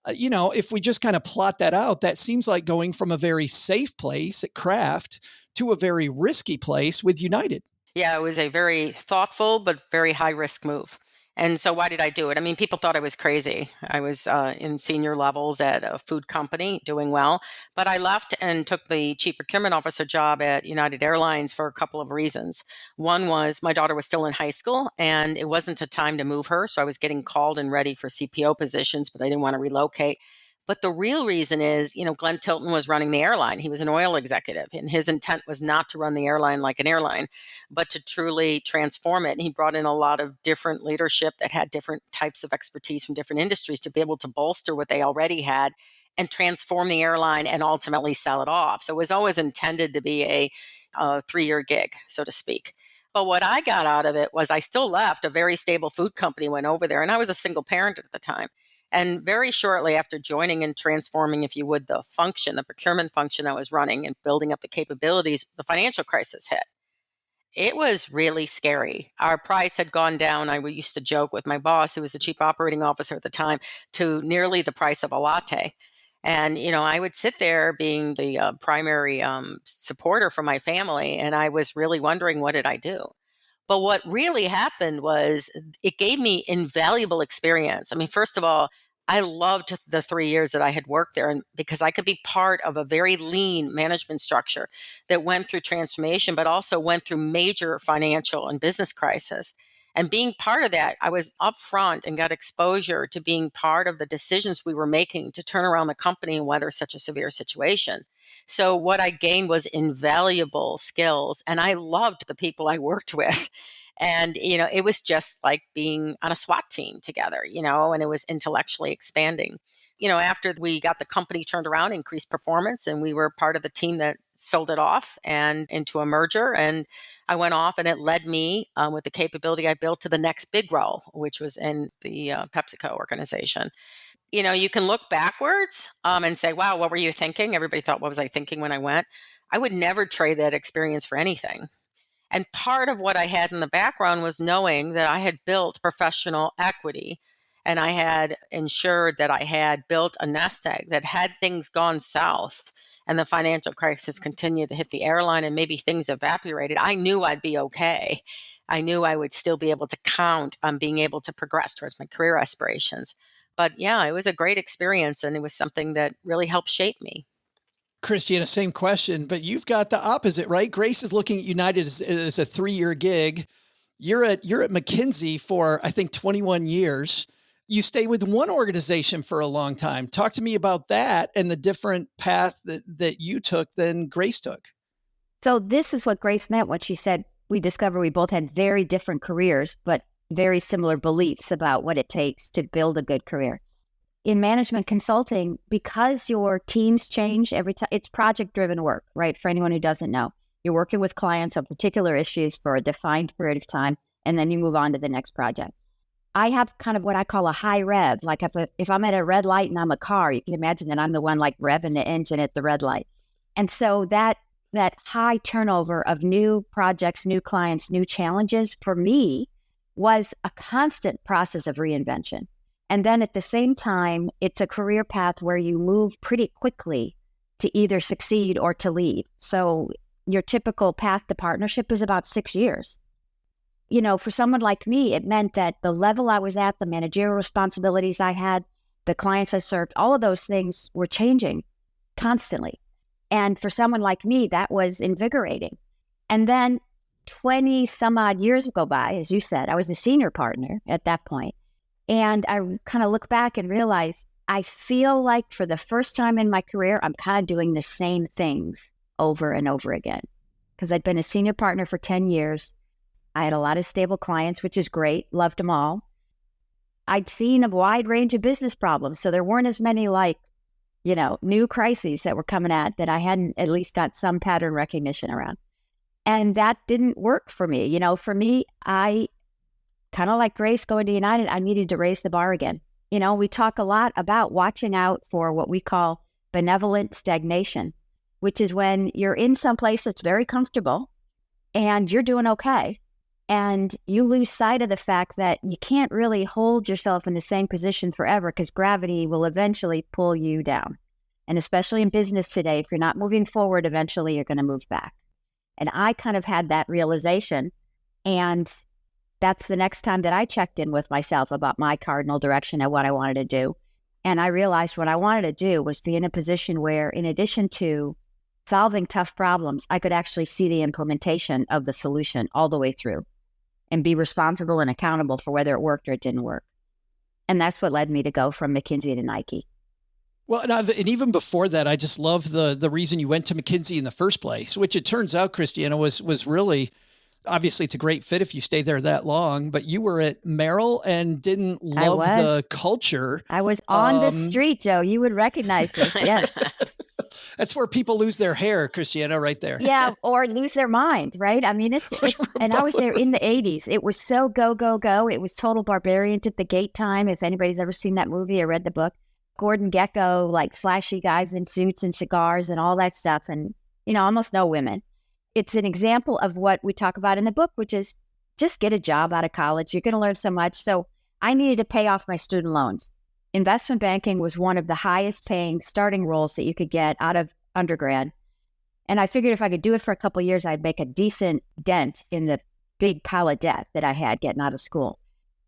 if we just kind of plot that out, that seems like going from a very safe place at Kraft to a very risky place with United. Yeah, it was a very thoughtful but very high risk move. And so why did I do it? I mean, people thought I was crazy. I was in senior levels at a food company doing well, but I left and took the chief procurement officer job at United Airlines for a couple of reasons. One was my daughter was still in high school and it wasn't a time to move her. So I was getting called and ready for CPO positions, but I didn't want to relocate. But the real reason is, Glenn Tilton was running the airline. He was an oil executive, and his intent was not to run the airline like an airline, but to truly transform it. And he brought in a lot of different leadership that had different types of expertise from different industries to be able to bolster what they already had and transform the airline and ultimately sell it off. So it was always intended to be a 3-year gig, so to speak. But what I got out of it was I still left a very stable food company, went over there, and I was a single parent at the time. And very shortly after joining and transforming, if you would, the function, the procurement function I was running and building up the capabilities, the financial crisis hit. It was really scary. Our price had gone down. I used to joke with my boss, who was the chief operating officer at the time, to nearly the price of a latte. And, I would sit there being the primary supporter for my family, and I was really wondering, what did I do? But what really happened was it gave me invaluable experience. I mean, first of all, I loved the 3 years that I had worked there, and because I could be part of a very lean management structure that went through transformation, but also went through major financial and business crisis. And being part of that, I was upfront and got exposure to being part of the decisions we were making to turn around the company and weather such a severe situation. So what I gained was invaluable skills, and I loved the people I worked with. And, it was just like being on a SWAT team together, and it was intellectually expanding. After we got the company turned around, increased performance, and we were part of the team that sold it off and into a merger. And I went off, and it led me with the capability I built to the next big role, which was in the PepsiCo organization. You can look backwards and say, wow, what were you thinking? Everybody thought, what was I thinking when I went? I would never trade that experience for anything. And part of what I had in the background was knowing that I had built professional equity, and I had ensured that I had built a nest egg that had things gone south and the financial crisis continued to hit the airline and maybe things evaporated, I knew I'd be okay. I knew I would still be able to count on being able to progress towards my career aspirations. But yeah, it was a great experience, and it was something that really helped shape me. Christiana, same question, but you've got the opposite, right? Grace is looking at United as a 3-year gig. You're at McKinsey for, I think, 21 years. You stay with one organization for a long time. Talk to me about that and the different path that you took than Grace took. So this is what Grace meant when she said we discovered we both had very different careers, but very similar beliefs about what it takes to build a good career. In management consulting, because your teams change every time, it's project-driven work, right? For anyone who doesn't know, you're working with clients on particular issues for a defined period of time, and then you move on to the next project. I have kind of what I call a high rev. Like if I'm at a red light and I'm a car, you can imagine that I'm the one like revving the engine at the red light. And so that high turnover of new projects, new clients, new challenges for me was a constant process of reinvention. And then at the same time, it's a career path where you move pretty quickly to either succeed or to leave. So your typical path to partnership is about 6 years. For someone like me, it meant that the level I was at, the managerial responsibilities I had, the clients I served, all of those things were changing constantly. And for someone like me, that was invigorating. And then 20 some odd years go by, as you said, I was the senior partner at that point. And I kind of look back and realize I feel like for the first time in my career, I'm kind of doing the same things over and over again. Because I'd been a senior partner for 10 years. I had a lot of stable clients, which is great. Loved them all. I'd seen a wide range of business problems. So there weren't as many new crises that were coming at that I hadn't at least got some pattern recognition around. And that didn't work for me. For me, I kind of like Grace going to United, I needed to raise the bar again. We talk a lot about watching out for what we call benevolent stagnation, which is when you're in some place that's very comfortable and you're doing okay. And you lose sight of the fact that you can't really hold yourself in the same position forever because gravity will eventually pull you down. And especially in business today, if you're not moving forward, eventually you're going to move back. And I kind of had that realization. And that's the next time that I checked in with myself about my cardinal direction and what I wanted to do. And I realized what I wanted to do was be in a position where, in addition to solving tough problems, I could actually see the implementation of the solution all the way through and be responsible and accountable for whether it worked or it didn't work. And that's what led me to go from McKinsey to Nike. Well, and even before that, I just love the reason you went to McKinsey in the first place, which it turns out, Christiana, was really obviously it's a great fit if you stay there that long, but you were at Merrill and didn't love the culture. I was on the street, Joe. You would recognize this. Yeah. That's where people lose their hair, Christiana, right there. Yeah, or lose their mind, right? I mean, and I was there in the 80s. It was so go, go, go. It was total barbarians at the gate time. If anybody's ever seen that movie or read the book, Gordon Gekko, like slashy guys in suits and cigars and all that stuff. And, almost no women. It's an example of what we talk about in the book, which is just get a job out of college. You're going to learn so much. So I needed to pay off my student loans. Investment banking was one of the highest paying starting roles that you could get out of undergrad. And I figured if I could do it for a couple of years, I'd make a decent dent in the big pile of debt that I had getting out of school.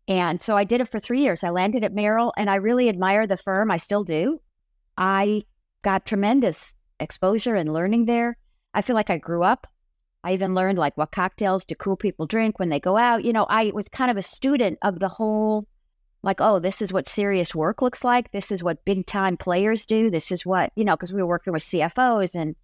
And so I did it for 3 years. I landed at Merrill, and I really admire the firm. I still do. I got tremendous exposure and learning there. I feel like I grew up. I even learned like what cocktails do cool people drink when they go out. I was kind of a student of the whole, like, oh, this is what serious work looks like. This is what big time players do. This is what, because we were working with CFOs and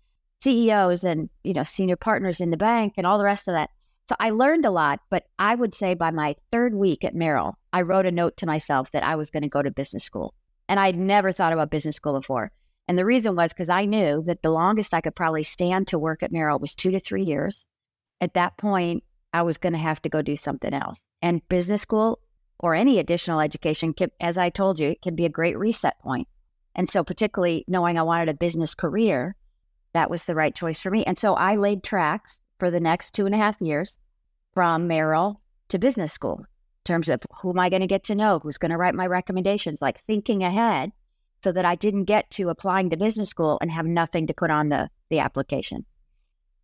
CEOs and, senior partners in the bank and all the rest of that. So I learned a lot, but I would say by my third week at Merrill, I wrote a note to myself that I was going to go to business school. And I'd never thought about business school before. And the reason was because I knew that the longest I could probably stand to work at Merrill was 2 to 3 years. At that point, I was going to have to go do something else. And business school or any additional education, as I told you, it can be a great reset point. And so particularly knowing I wanted a business career, that was the right choice for me. And so I laid tracks for the next 2.5 years from Merrill to business school in terms of who am I going to get to know, who's going to write my recommendations, like thinking ahead so that I didn't get to applying to business school and have nothing to put on the application.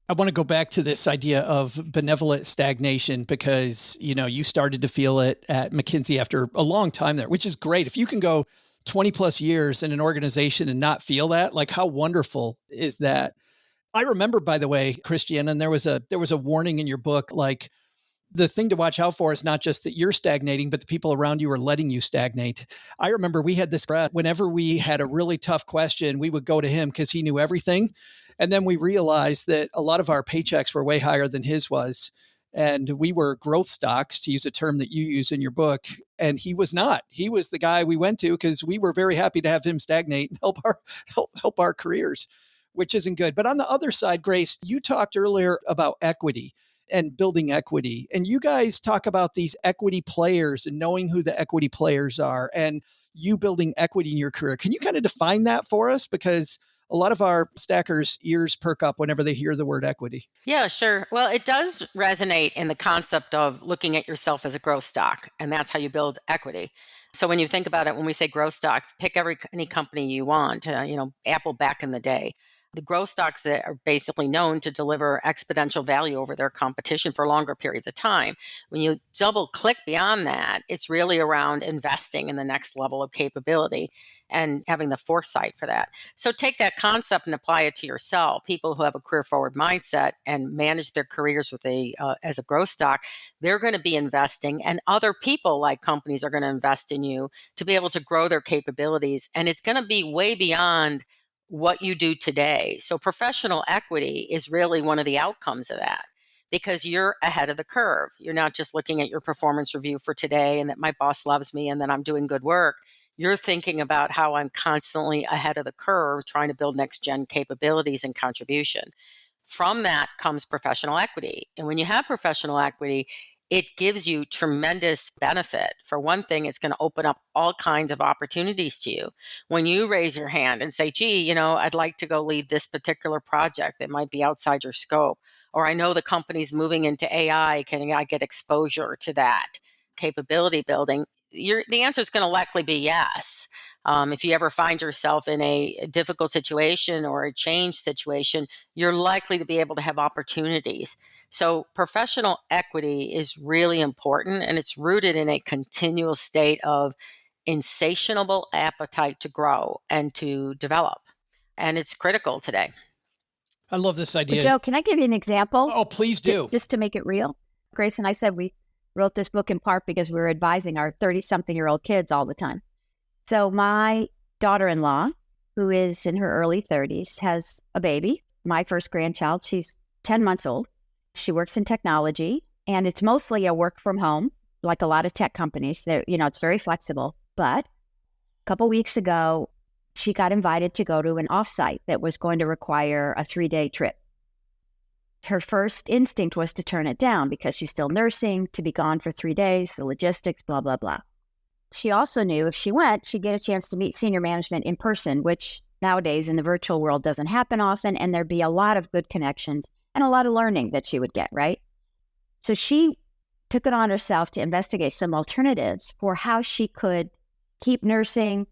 I want to go back to this idea of benevolent stagnation because, you started to feel it at McKinsey after a long time there, which is great. If you can go 20 plus years in an organization and not feel that, like how wonderful is that? I remember, by the way, Christiana, and there was a warning in your book, like the thing to watch out for is not just that you're stagnating, but the people around you are letting you stagnate. I remember we had this, whenever we had a really tough question, we would go to him because he knew everything. And then we realized that a lot of our paychecks were way higher than his was. And we were growth stocks, to use a term that you use in your book. And he was not. He was the guy we went to because we were very happy to have him stagnate and help our careers, which isn't good. But on the other side, Grace, you talked earlier about equity and building equity. And you guys talk about these equity players and knowing who the equity players are and you building equity in your career. Can you kind of define that for us? Because a lot of our stackers' ears perk up whenever they hear the word equity. Yeah, sure. Well, it does resonate in the concept of looking at yourself as a growth stock, and that's how you build equity. So when you think about it, when we say growth stock, pick any company you want, Apple back in the day. The growth stocks that are basically known to deliver exponential value over their competition for longer periods of time. When you double click beyond that, it's really around investing in the next level of capability and having the foresight for that. So take that concept and apply it to yourself. People who have a career forward mindset and manage their careers with as a growth stock, they're going to be investing, and other people like companies are going to invest in you to be able to grow their capabilities. And it's going to be way beyond what you do today. So professional equity is really one of the outcomes of that because you're ahead of the curve. You're not just looking at your performance review for today and that my boss loves me and that I'm doing good work. You're thinking about how I'm constantly ahead of the curve, trying to build next gen capabilities and contribution. From that comes professional equity. And when you have professional equity, it gives you tremendous benefit. For one thing, it's going to open up all kinds of opportunities to you. When you raise your hand and say, gee, I'd like to go lead this particular project that might be outside your scope, or I know the company's moving into AI, can I get exposure to that capability building? The answer is going to likely be yes. If you ever find yourself in a difficult situation or a change situation, you're likely to be able to have opportunities. So professional equity is really important, and it's rooted in a continual state of insatiable appetite to grow and to develop. And it's critical today. I love this idea. Well, Joe, can I give you an example? Oh, please do. Just to make it real. Grace and I said we wrote this book in part because we were advising our 30-something-year-old kids all the time. So my daughter-in-law, who is in her early 30s, has a baby, my first grandchild. She's 10 months old. She works in technology, and it's mostly a work from home, like a lot of tech companies. It's very flexible. But a couple weeks ago, she got invited to go to an offsite that was going to require a 3-day trip. Her first instinct was to turn it down because she's still nursing, to be gone for 3 days, the logistics, blah, blah, blah. She also knew if she went, she'd get a chance to meet senior management in person, which nowadays in the virtual world doesn't happen often, and there'd be a lot of good connections and a lot of learning that she would get, right? So she took it on herself to investigate some alternatives for how she could keep nursing,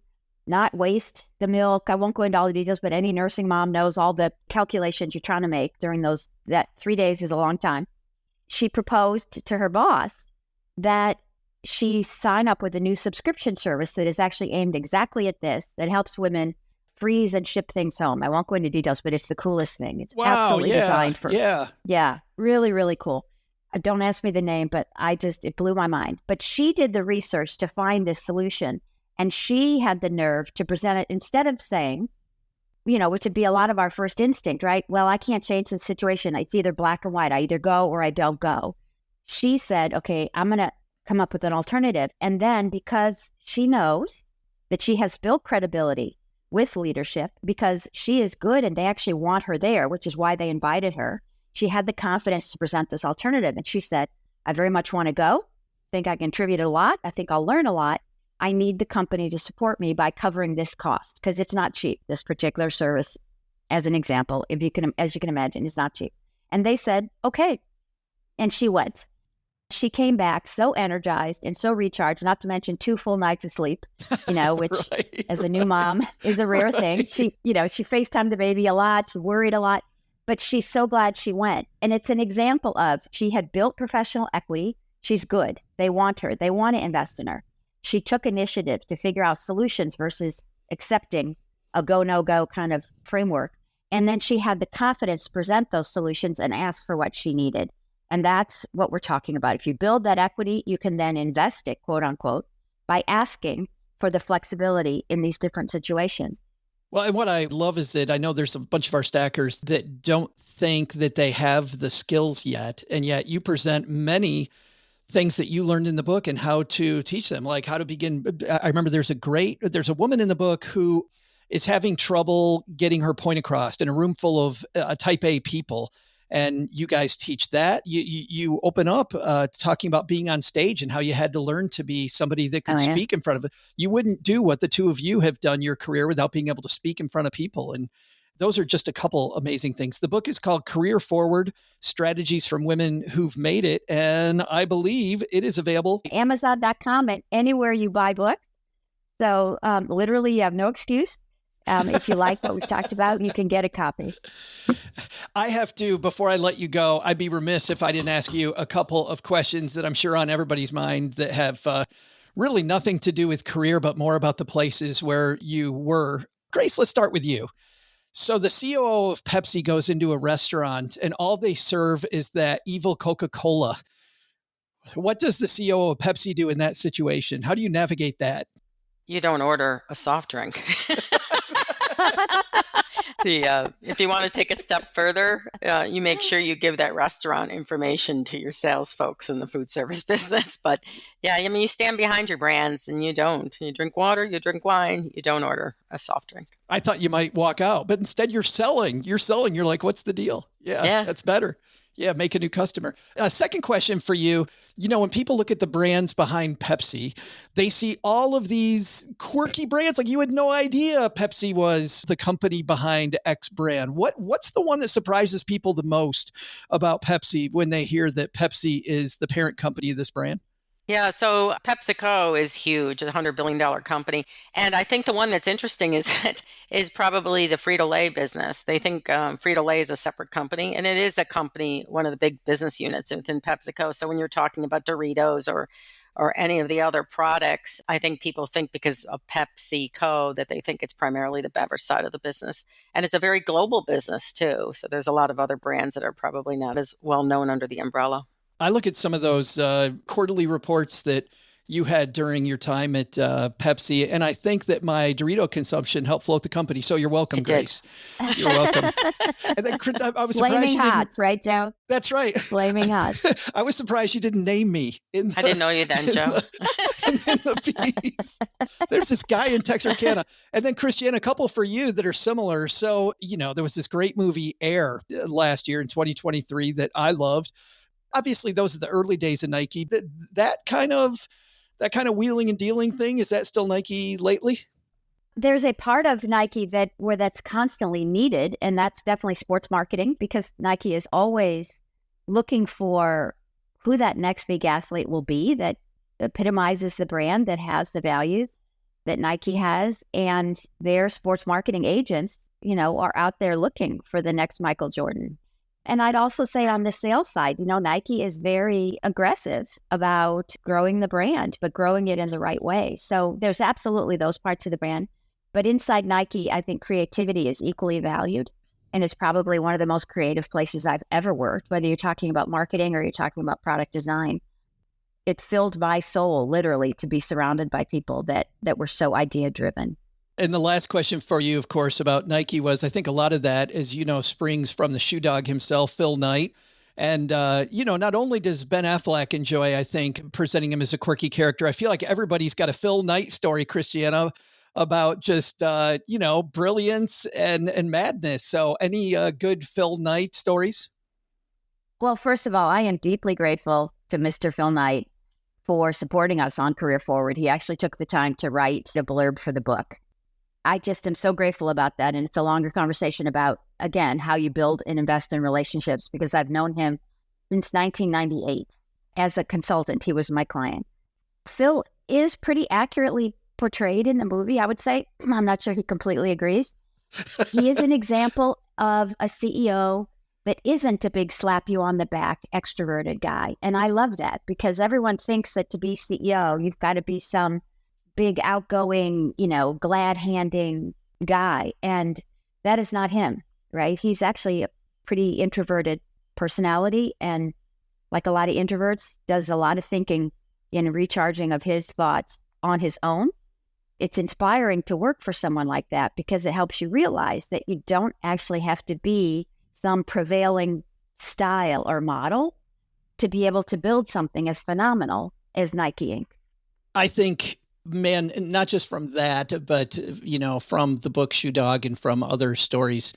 not waste the milk. I won't go into all the details, but any nursing mom knows all the calculations you're trying to make during that 3 days is a long time. She proposed to her boss that she sign up with a new subscription service that is actually aimed exactly at this, that helps women freeze and ship things home. I won't go into details, but it's the coolest thing. It's absolutely designed for. Yeah, really, really cool. Don't ask me the name, but it blew my mind. But she did the research to find this solution. And she had the nerve to present it instead of saying, which would be a lot of our first instinct, right? Well, I can't change the situation. It's either black or white. I either go or I don't go. She said, okay, I'm going to come up with an alternative. And then because she knows that she has built credibility with leadership, because she is good and they actually want her there, which is why they invited her, she had the confidence to present this alternative. And she said, I very much want to go. I think I contribute a lot. I think I'll learn a lot. I need the company to support me by covering this cost because it's not cheap. This particular service, as an example, as you can imagine, is not cheap. And they said, okay. And she went. She came back so energized and so recharged, not to mention 2 full nights of sleep, which as a new mom is a rare thing. She FaceTimed the baby a lot. She worried a lot, but she's so glad she went. And it's an example of she had built professional equity. She's good. They want her. They want to invest in her. She took initiative to figure out solutions versus accepting a go, no go kind of framework. And then she had the confidence to present those solutions and ask for what she needed. And that's what we're talking about. If you build that equity, you can then invest it, quote unquote, by asking for the flexibility in these different situations. Well, and what I love is that I know there's a bunch of our stackers that don't think that they have the skills yet. And yet you present many things that you learned in the book and how to teach them, like how to begin. I remember there's a woman in the book who is having trouble getting her point across in a room full of type A people. And you guys teach that. You open up talking about being on stage and how you had to learn to be somebody that could speak in front of it. You wouldn't do what the two of you have done your career without being able to speak in front of people. And those are just a couple amazing things. The book is called Career Forward, Strategies from Women Who've Made It. And I believe it is available. Amazon.com and anywhere you buy books. So literally you have no excuse. If you like what we've talked about, you can get a copy. I have to, before I let you go, I'd be remiss if I didn't ask you a couple of questions that I'm sure on everybody's mind that have really nothing to do with career, but more about the places where you were. Grace, let's start with you. So the COO of Pepsi goes into a restaurant and all they serve is that evil Coca-Cola. What does the COO of Pepsi do in that situation? How do you navigate that? You don't order a soft drink. If you want to take a step further, you make sure you give that restaurant information to your sales folks in the food service business. But yeah, I mean, you stand behind your brands and you don't. You drink water, you drink wine, you don't order a soft drink. I thought you might walk out, but instead you're selling. You're like, what's the deal? Yeah. That's better. Yeah, make a new customer. Second question for you. When people look at the brands behind Pepsi, they see all of these quirky brands. Like you had no idea Pepsi was the company behind X brand. What's the one that surprises people the most about Pepsi when they hear that Pepsi is the parent company of this brand? Yeah, so PepsiCo is huge, a $100 billion company. And I think the one that's interesting is probably the Frito-Lay business. They think Frito-Lay is a separate company, and it is a company, one of the big business units within PepsiCo. So when you're talking about Doritos or any of the other products, I think people think because of PepsiCo that they think it's primarily the beverage side of the business. And it's a very global business too. So there's a lot of other brands that are probably not as well known under the umbrella. I look at some of those quarterly reports that you had during your time at Pepsi. And I think that my Dorito consumption helped float the company. So you're welcome, Grace. You're welcome. And then I was surprised Flaming you hot, didn't. right, Joe? That's right. Flaming hot. I was surprised you didn't name me. I didn't know you then, Joe. In the piece. There's this guy in Texarkana. And then Christiana, a couple for you that are similar. So, there was this great movie Air last year in 2023 that I loved. Obviously, those are the early days of Nike. That kind of wheeling and dealing thing, is that still Nike lately? There's a part of Nike where that's constantly needed, and that's definitely sports marketing, because Nike is always looking for who that next big athlete will be that epitomizes the brand, that has the values that Nike has, and their sports marketing agents, are out there looking for the next Michael Jordan. And I'd also say on the sales side, Nike is very aggressive about growing the brand, but growing it in the right way. So there's absolutely those parts of the brand. But inside Nike, I think creativity is equally valued. And it's probably one of the most creative places I've ever worked, whether you're talking about marketing or you're talking about product design. It filled my soul, literally, to be surrounded by people that were so idea-driven. And the last question for you, of course, about Nike was, I think a lot of that, as springs from the shoe dog himself, Phil Knight. And, not only does Ben Affleck enjoy, I think, presenting him as a quirky character, I feel like everybody's got a Phil Knight story, Christiana, about just, brilliance and madness. So any good Phil Knight stories? Well, first of all, I am deeply grateful to Mr. Phil Knight for supporting us on Career Forward. He actually took the time to write a blurb for the book. I just am so grateful about that. And it's a longer conversation about, again, how you build and invest in relationships, because I've known him since 1998. As a consultant, he was my client. Phil is pretty accurately portrayed in the movie, I would say. I'm not sure he completely agrees. He is an example of a CEO that isn't a big slap you on the back, extroverted guy. And I love that, because everyone thinks that to be CEO, you've got to be some big outgoing, glad-handing guy. And that is not him, right? He's actually a pretty introverted personality. And like a lot of introverts, does a lot of thinking and recharging of his thoughts on his own. It's inspiring to work for someone like that, because it helps you realize that you don't actually have to be some prevailing style or model to be able to build something as phenomenal as Nike Inc. I think, man, not just from that, but, from the book Shoe Dog and from other stories,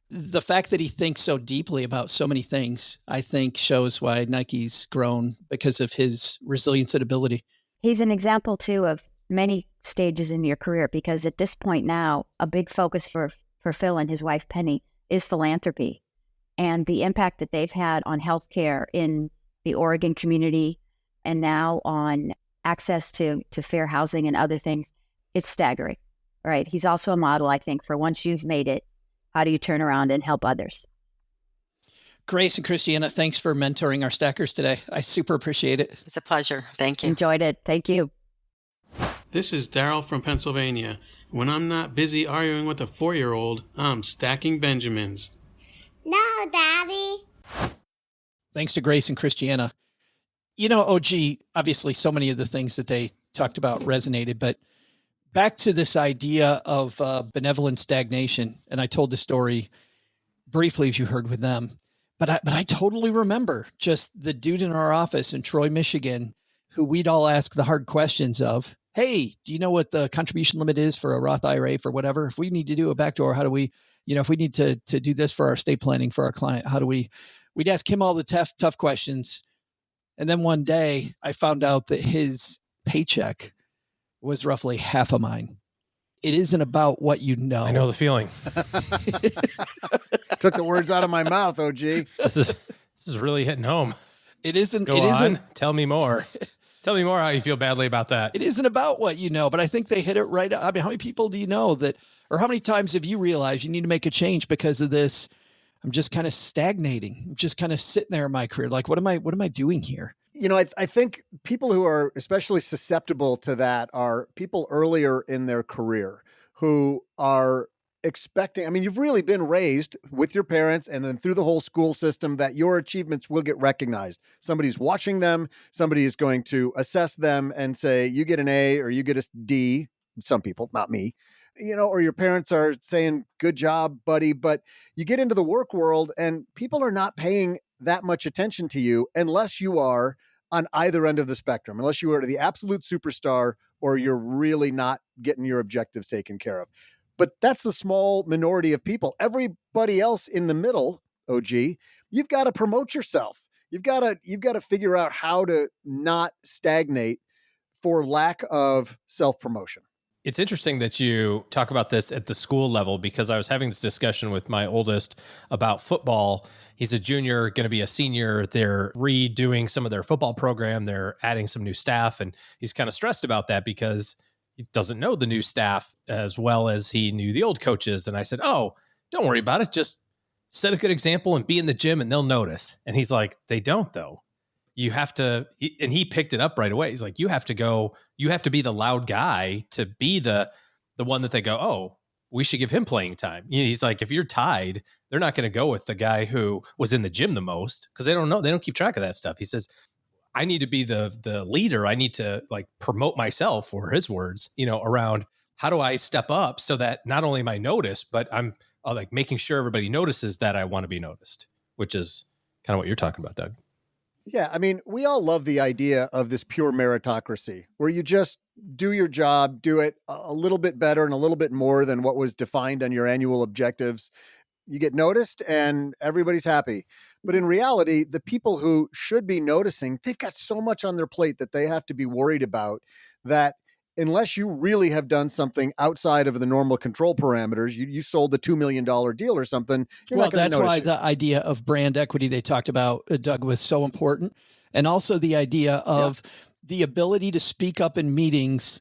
the fact that he thinks so deeply about so many things, I think shows why Nike's grown, because of his resilience and ability. He's an example, too, of many stages in your career, because at this point now, a big focus for Phil and his wife, Penny, is philanthropy and the impact that they've had on healthcare in the Oregon community, and now on access to fair housing and other things. It's staggering, right? He's also a model, I think, for once you've made it, how do you turn around and help others? Grace and Christiana, thanks for mentoring our stackers today. I super appreciate it. It's a pleasure. Thank you. Enjoyed it. Thank you. This is Daryl from Pennsylvania. When I'm not busy arguing with a 4-year-old, I'm stacking Benjamins. No, Daddy. Thanks to Grace and Christiana. OG, obviously so many of the things that they talked about resonated, but back to this idea of benevolent stagnation. And I told the story briefly, as you heard with them, but I totally remember just the dude in our office in Troy, Michigan, who we'd all ask the hard questions of, hey, do you know what the contribution limit is for a Roth IRA for whatever? If we need to do a backdoor, how do we, if we need to do this for our estate planning for our client, how do we'd ask him all the tough questions. And then one day I found out that his paycheck was roughly half of mine. It isn't about what you know. I know the feeling. Took the words out of my mouth, OG. This is really hitting home. It isn't. Go on. Tell me more. Tell me more how you feel badly about that. It isn't about what you know, but I think they hit it right. I mean, how many people do you know that, or how many times have you realized you need to make a change because of this? I'm just kind of stagnating. I'm just kind of sitting there in my career. Like, what am I doing here? I think people who are especially susceptible to that are people earlier in their career who are expecting, I mean, you've really been raised with your parents and then through the whole school system that your achievements will get recognized. Somebody's watching them. Somebody is going to assess them and say, you get an A or you get a D. Some people, not me, or your parents are saying, good job, buddy. But you get into the work world and people are not paying that much attention to you unless you are on either end of the spectrum, unless you are the absolute superstar or you're really not getting your objectives taken care of. But that's the small minority of people. Everybody else in the middle, OG, you've got to promote yourself. You've got to figure out how to not stagnate for lack of self-promotion. It's interesting that you talk about this at the school level, because I was having this discussion with my oldest about football. He's a junior, going to be a senior. They're redoing some of their football program. They're adding some new staff, and he's kind of stressed about that because he doesn't know the new staff as well as he knew the old coaches. And I said, oh, don't worry about it. Just set a good example and be in the gym and they'll notice. And he's like, they don't though. You have to, and he picked it up right away. He's like, you have to be the loud guy to be the one that they go, oh, we should give him playing time. He's like, if you're tied, they're not going to go with the guy who was in the gym the most because they don't know. They don't keep track of that stuff. He says, I need to be the leader. I need to like promote myself, or his words, around how do I step up so that not only am I noticed, but I'm like making sure everybody notices that I want to be noticed, which is kind of what you're talking about, Doug. Yeah, I mean, we all love the idea of this pure meritocracy where you just do your job, do it a little bit better and a little bit more than what was defined on your annual objectives. You get noticed and everybody's happy. But in reality, the people who should be noticing, they've got so much on their plate that they have to be worried about that unless you really have done something outside of the normal control parameters, you sold the $2 million deal or something. Well, that's why the idea of brand equity they talked about, Doug, was so important. And also the idea of the ability to speak up in meetings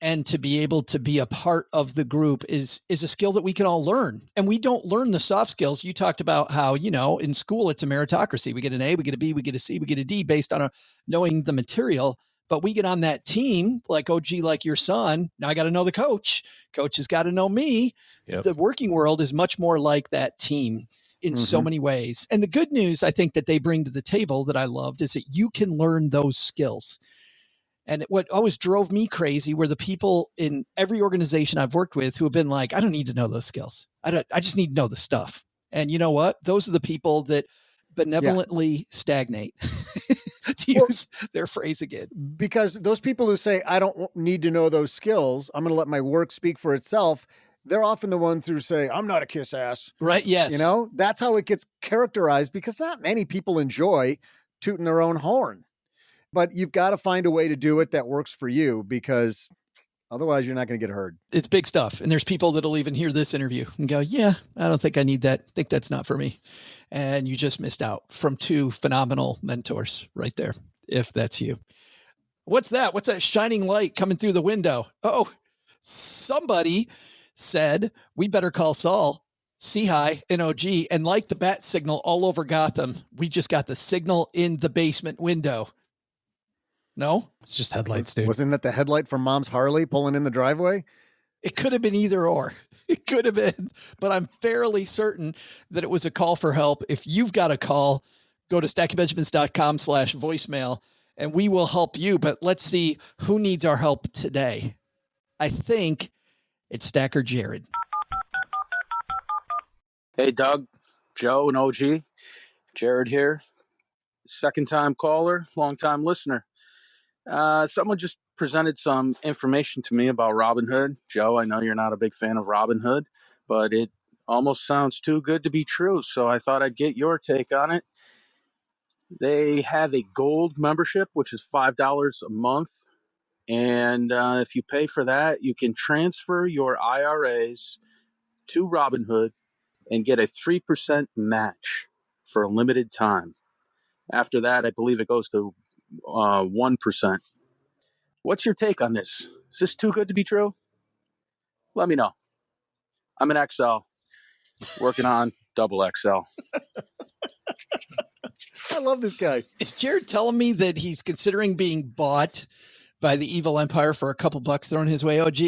and to be able to be a part of the group is a skill that we can all learn. And we don't learn the soft skills. You talked about how, in school, it's a meritocracy. We get an A, we get a B, we get a C, we get a D based on knowing the material. But we get on that team, like OG, like your son. Now I got to know the coach. Coach has got to know me. Yep. The working world is much more like that team in so many ways. And the good news, I think, that they bring to the table that I loved is that you can learn those skills. And what always drove me crazy were the people in every organization I've worked with who have been like, I don't need to know those skills. I just need to know the stuff. And you know what? Those are the people that benevolently stagnate. To use their phrase again. Because those people who say, I don't need to know those skills, I'm going to let my work speak for itself, they're often the ones who say, I'm not a kiss ass. Right, yes. That's how it gets characterized because not many people enjoy tooting their own horn. But you've got to find a way to do it that works for you because otherwise you're not going to get heard. It's big stuff. And there's people that'll even hear this interview and go, yeah, I don't think I need that. I think that's not for me. And you just missed out from two phenomenal mentors right there, if that's you. What's that? What's that shining light coming through the window? Oh, somebody said, we better call Saul, C-High, and OG, and like the bat signal all over Gotham, we just got the signal in the basement window. No? It's just headlights, dude. Wasn't that the headlight from Mom's Harley pulling in the driveway? It could have been either or. It could have been, but I'm fairly certain that it was a call for help. If you've got a call, go to stackingbenjamins.com/voicemail and we will help you. But let's see who needs our help today. I think it's Stacker Jared. Hey, Doug, Joe, and OG. Jared here. Second time caller, long time listener. Someone just presented some information to me about Robinhood. Joe, I know you're not a big fan of Robinhood, but it almost sounds too good to be true. So I thought I'd get your take on it. They have a gold membership, which is $5 a month. And if you pay for that, you can transfer your IRAs to Robinhood and get a 3% match for a limited time. After that, I believe it goes to 1%. What's your take on this? Is this too good to be true? Let me know. I'm an XL, working on double XL. I love this guy. Is Jared telling me that he's considering being bought by the evil empire for a couple bucks thrown his way, OG?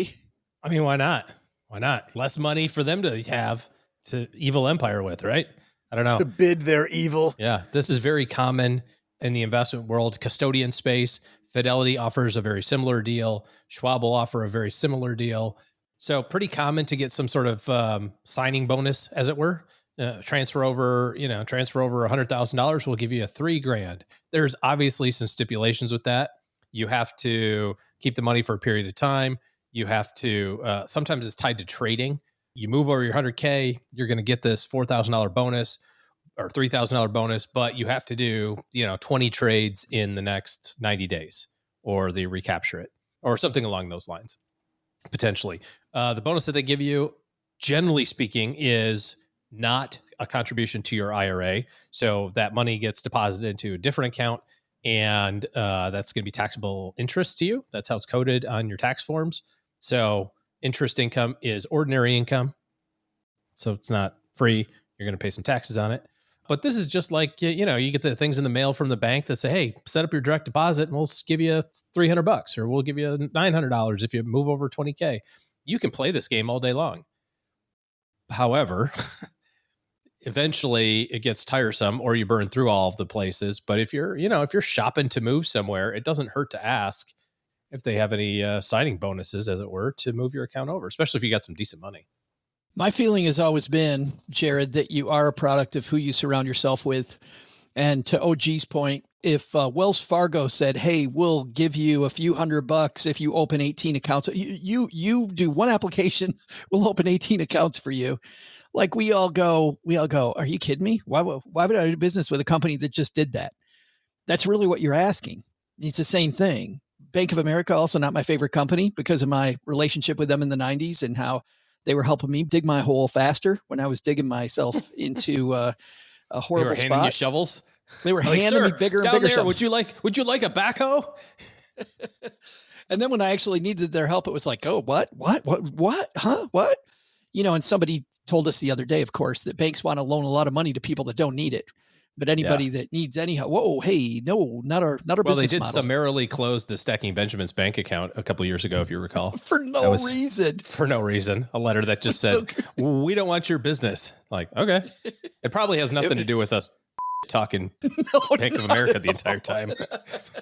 I mean, why not? Why not? Less money for them to have to evil empire with, right? I don't know. To bid their evil. Yeah, this is very common in the investment world, custodian space. Fidelity offers a very similar deal. Schwab will offer a very similar deal. So pretty common to get some sort of signing bonus, as it were. Transfer over $100,000. We'll give you a $3,000. There's obviously some stipulations with that. You have to keep the money for a period of time. You have to, sometimes it's tied to trading. You move over your 100K, you're going to get this $4,000 bonus or $3,000 bonus, but you have to do, 20 trades in the next 90 days or they recapture it or something along those lines, potentially. The bonus that they give you, generally speaking, is not a contribution to your IRA. So that money gets deposited into a different account and that's going to be taxable interest to you. That's how it's coded on your tax forms. So interest income is ordinary income. So it's not free. You're going to pay some taxes on it. But this is just like, you get the things in the mail from the bank that say, hey, set up your direct deposit and we'll give you $300 or we'll give you $900 if you move over 20K. You can play this game all day long. However, eventually it gets tiresome or you burn through all of the places. But if you're shopping to move somewhere, it doesn't hurt to ask if they have any signing bonuses, as it were, to move your account over, especially if you got some decent money. My feeling has always been, Jared, that you are a product of who you surround yourself with. And to OG's point, if Wells Fargo said, hey, we'll give you a few $100 if you open 18 accounts, you do one application, we'll open 18 accounts for you. Like we all go, are you kidding me? Why would I do business with a company that just did that? That's really what you're asking. It's the same thing. Bank of America, also not my favorite company because of my relationship with them in the 90s and how they were helping me dig my hole faster when I was digging myself into a horrible spot. Handing you shovels? They were handing me bigger and bigger shovels. Would you like a backhoe? And then when I actually needed their help, it was like, oh, what? Huh? What? And somebody told us the other day, of course, that banks want to loan a lot of money to people that don't need it. But anybody that needs any help, whoa, hey, no, not our business model. Well, they did summarily close the Stacking Benjamins bank account a couple of years ago, if you recall. For no reason. For no reason. A letter that just said, we don't want your business. Like, okay. It probably has nothing to do with us talking Bank of America the entire time.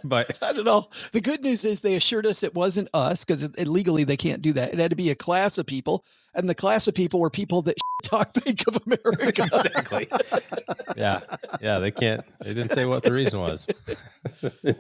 But I don't know. The good news is they assured us it wasn't us because legally they can't do that. It had to be a class of people. And the class of people were people that talk Bank of America. Exactly. Yeah. They didn't say what the reason was. They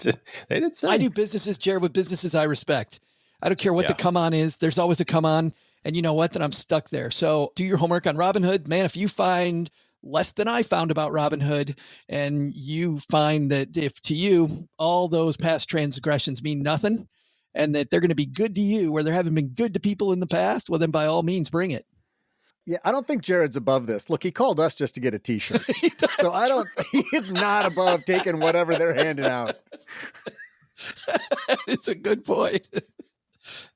didn't say. I do businesses, Jared, with businesses I respect. I don't care what the come on is. There's always a come on. And you know what? Then I'm stuck there. So do your homework on Robinhood. Man, if you find less than I found about Robinhood and you find that if to you, all those past transgressions mean nothing and that they're going to be good to you where they haven't been good to people in the past, well, then by all means, bring it. Yeah, I don't think Jared's above this. Look, he called us just to get a t-shirt. So he's not above taking whatever they're handing out. It's a good point.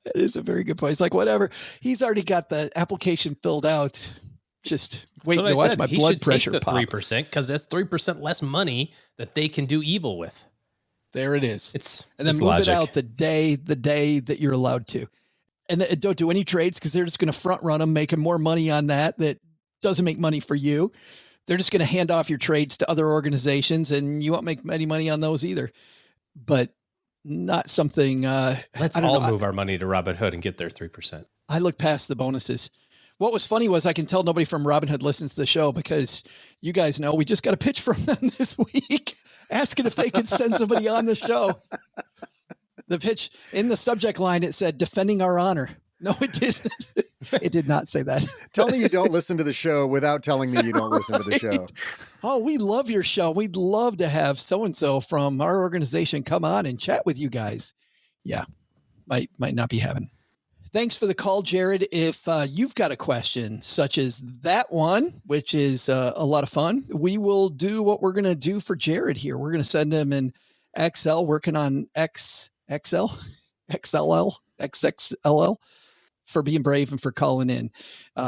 That is a very good point. It's like, whatever. He's already got the application filled out. Just waiting to watch my blood pressure pop. 3% because that's 3% less money that they can do evil with. There it is. And then it's move logic. it out the day that you're allowed to. And don't do any trades because they're just going to front run them, making more money on that doesn't make money for you. They're just going to hand off your trades to other organizations and you won't make any money on those either. But not something. Let's all move our money to Robinhood and get their 3%. I look past the bonuses. What was funny was I can tell nobody from Robinhood listens to the show because you guys know we just got a pitch from them this week asking if they could send somebody on the show. The pitch in the subject line, it said defending our honor. No, it didn't. It did not say that. Tell me you don't listen to the show without telling me you don't listen to the show. Oh, we love your show. We'd love to have so-and-so from our organization come on and chat with you guys. Yeah, might not be having. Thanks for the call, Jared. If you've got a question such as that one, which is a lot of fun, we will do what we're going to do for Jared here. We're going to send him an XL, working on XXL for being brave and for calling in.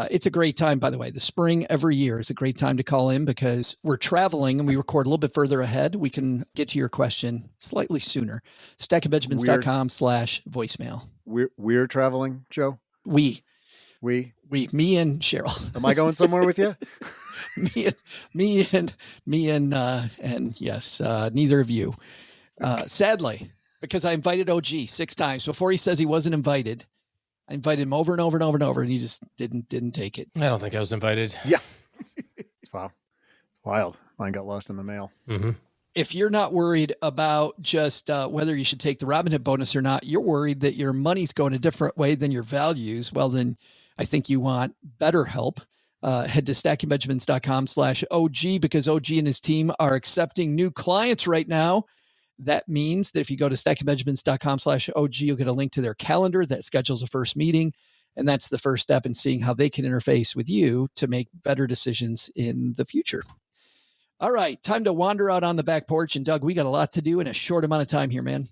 It's a great time, by the way. The spring every year is a great time to call in because we're traveling and we record a little bit further ahead. We can get to your question slightly sooner. stackingbenjamins.com/voicemail. We're traveling, Joe? We Me and Cheryl. Am I going somewhere with you? me and yes, neither of you. Sadly, because I invited OG 6 times before he says he wasn't invited. I invited him over and over and over and over, and he just didn't take it. I don't think I was invited. Yeah. Wow. Wild. Mine got lost in the mail. Mm-hmm. If you're not worried about just whether you should take the Robinhood bonus or not, you're worried that your money's going a different way than your values. Well, then I think you want better help. Head to stackingbenjamins.com/OG because OG and his team are accepting new clients right now. That means that if you go to stackingbenjamins.com/OG, you'll get a link to their calendar that schedules a first meeting. And that's the first step in seeing how they can interface with you to make better decisions in the future. All right, time to wander out on the back porch. And Doug, we got a lot to do in a short amount of time here, man.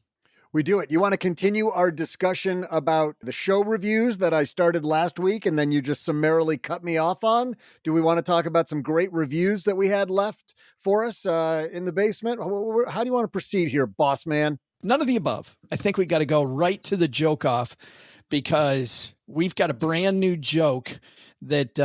We do it. You want to continue our discussion about the show reviews that I started last week and then you just summarily cut me off on? Do we want to talk about some great reviews that we had left for us in the basement? How do you want to proceed here, boss man? None of the above. I think we got to go right to the joke off because we've got a brand new joke that,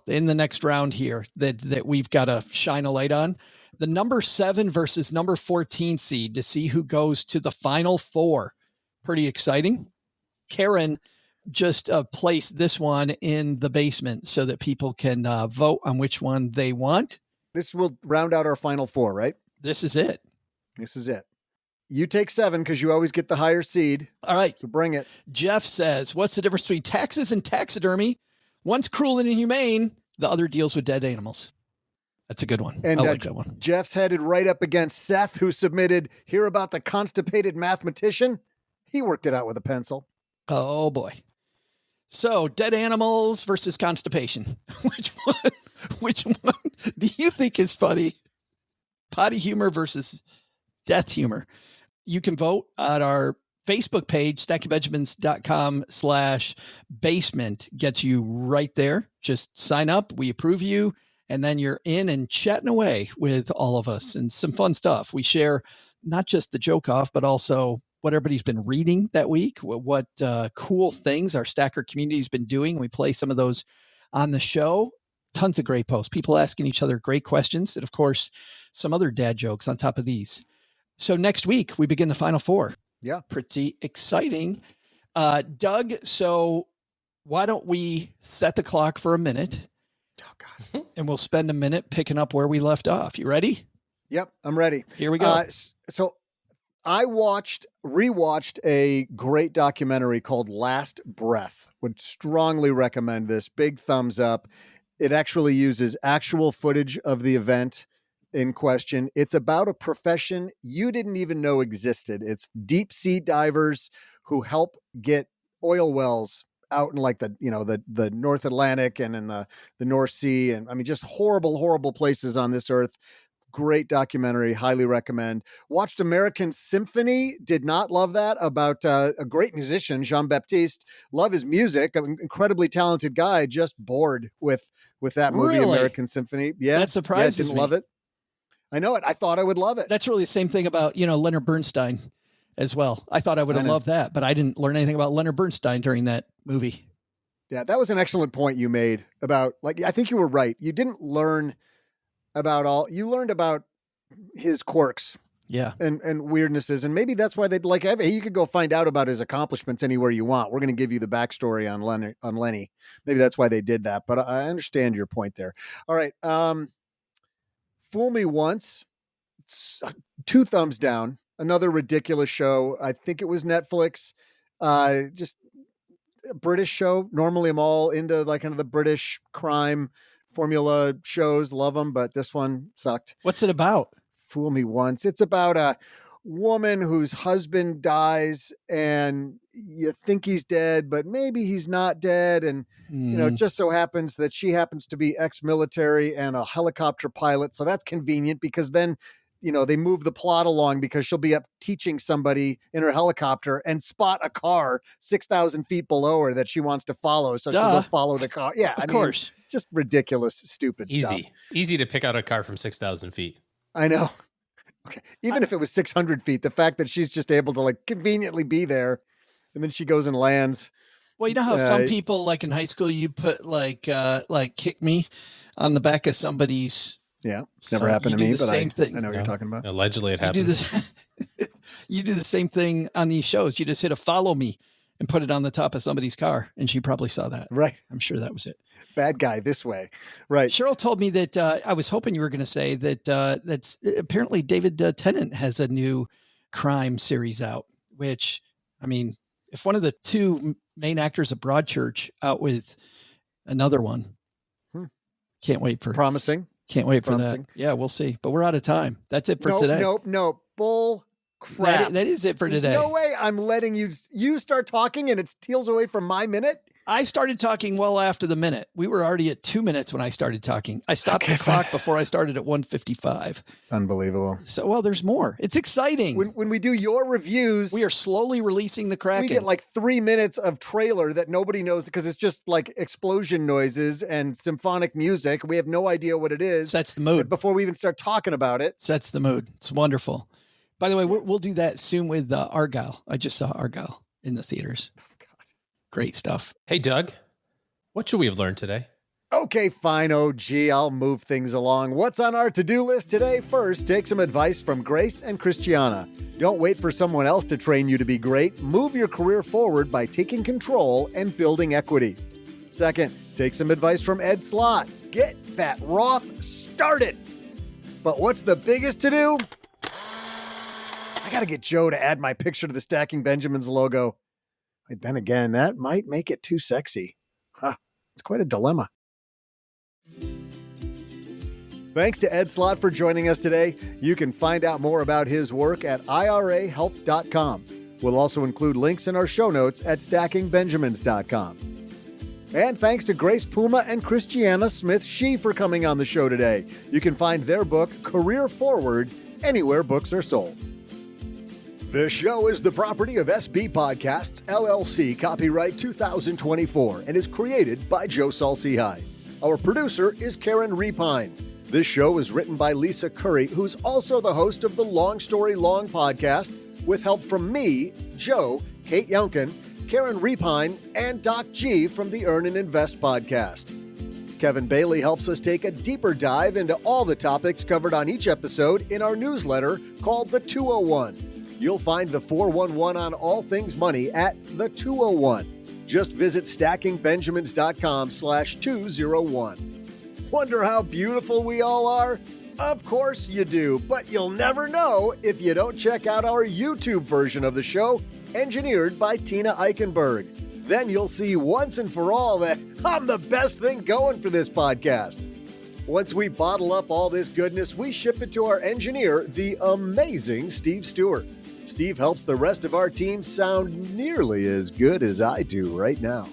in the next round here that we've got to shine a light on. The number 7 versus number 14 seed to see who goes to the final 4. Pretty exciting. Karen just placed this one in the basement so that people can vote on which one they want. This will round out our final 4, right? This is it. You take 7 because you always get the higher seed. All right. So bring it. Jeff says, what's the difference between taxes and taxidermy? One's cruel and inhumane. The other deals with dead animals. That's a good one. And I like that one. Jeff's headed right up against Seth, who submitted, hear about the constipated mathematician? He worked it out with a pencil. Oh, boy. So, dead animals versus constipation. Which one do you think is funny? Potty humor versus death humor. You can vote on our Facebook page, stackingbenjamins.com/basement gets you right there. Just sign up. We approve you. And then you're in and chatting away with all of us and some fun stuff. We share not just the joke off, but also what everybody's been reading that week, what cool things our Stacker community has been doing. We play some of those on the show. Tons of great posts, people asking each other great questions. And of course, some other dad jokes on top of these. So next week, we begin the final 4. Yeah. Pretty exciting. Doug, so why don't we set the clock for a minute? Oh, God. And we'll spend a minute picking up where we left off. You ready? Yep, I'm ready. Here we go. So I rewatched a great documentary called Last Breath. Would strongly recommend this. Big thumbs up. It actually uses actual footage of the event in question. It's about a profession you didn't even know existed. It's deep sea divers who help get oil wells out in like the North Atlantic and in the North Sea. And I mean, just horrible places on this earth. Great documentary. Highly recommend. Watched American Symphony. Did not love that, about a great musician, Jean-Baptiste. Love his music. An incredibly talented guy. Just bored with that movie, Really? American Symphony. Yeah. That surprises didn't me. love it. I know it. I thought I would love it. That's really the same thing about, Leonard Bernstein as well. I thought I would have loved that, but I didn't learn anything about Leonard Bernstein during that movie. Yeah, that was an excellent point you made about, I think you were right. You didn't learn about you learned about his quirks. Yeah. And weirdnesses. And maybe that's why they'd you could go find out about his accomplishments anywhere you want. We're going to give you the backstory on Lenny. Maybe that's why they did that, but I understand your point there. All right. Fool Me Once, 2 thumbs down. Another ridiculous show. I think it was Netflix. Just a British show. Normally I'm all into kind of the British crime formula shows. Love them, but this one sucked. What's it about? Fool Me Once. It's about a woman whose husband dies and you think he's dead, but maybe he's not dead. And, it just so happens that she happens to be ex-military and a helicopter pilot. So that's convenient because then, they move the plot along because she'll be up teaching somebody in her helicopter and spot a car 6,000 feet below her that she wants to follow. So she'll go follow the car. Yeah. Of course. Just ridiculous, stupid stuff. Easy to pick out a car from 6,000 feet. I know. Okay. Even if it was 600 feet, the fact that she's just able to conveniently be there and then she goes and lands Well, you know how some people, like in high school, you put like kick me on the back of somebody's. Yeah, it's never happened to me, but I know what you're talking about. Allegedly, it happened. You do the same thing on these shows. You just hit a follow me and put it on the top of somebody's car, and she probably saw that. Right. I'm sure that was it. Bad guy this way. Right. Cheryl told me that I was hoping you were going to say that that's apparently David Tennant has a new crime series out, which, I mean, if one of the two main actors of Broadchurch out with another one, can't wait for promising. Can't wait for that. Yeah, we'll see. But we're out of time. That's it for today. Nope. Bull crap. That is it for today. No way I'm letting you start talking and it steals away from my minute. I started talking well after the minute. We were already at 2 minutes when I started talking. I stopped the clock before I started at 1:55. Unbelievable. So, well, there's more. It's exciting. When we do your reviews, we are slowly releasing the Kraken. We get like 3 minutes of trailer that nobody knows because it's just like explosion noises and symphonic music. We have no idea what it is. Sets the mood. Before we even start talking about it. Sets the mood. It's wonderful. By the way, we'll do that soon with Argyle. I just saw Argyle in the theaters. Great stuff. Hey, Doug, what should we have learned today? Okay, fine, OG. I'll move things along. What's on our to-do list today? First, take some advice from Grace and Christiana. Don't wait for someone else to train you to be great. Move your career forward by taking control and building equity. Second, take some advice from Ed Slott. Get that Roth started. But what's the biggest to-do? I got to get Joe to add my picture to the Stacking Benjamins logo. But then again, that might make it too sexy. It's quite a dilemma. Thanks to Ed Slott for joining us today. You can find out more about his work at IRAhelp.com. We'll also include links in our show notes at stackingbenjamins.com. And thanks to Grace Puma and Christiana Smith Shi for coming on the show today. You can find their book, Career Forward, anywhere books are sold. This show is the property of SB Podcasts, LLC, copyright 2024, and is created by Joe Salsihai. Our producer is Karen Repine. This show is written by Lisa Curry, who's also the host of the Long Story Long podcast, with help from me, Joe, Kate Younkin, Karen Repine, and Doc G from the Earn and Invest podcast. Kevin Bailey helps us take a deeper dive into all the topics covered on each episode in our newsletter called The 201. You'll find the 411 on all things money at the 201. Just visit stackingbenjamins.com/201. Wonder how beautiful we all are? Of course you do, but you'll never know if you don't check out our YouTube version of the show, engineered by Tina Eichenberg. Then you'll see once and for all that I'm the best thing going for this podcast. Once we bottle up all this goodness, we ship it to our engineer, the amazing Steve Stewart. Steve helps the rest of our team sound nearly as good as I do right now.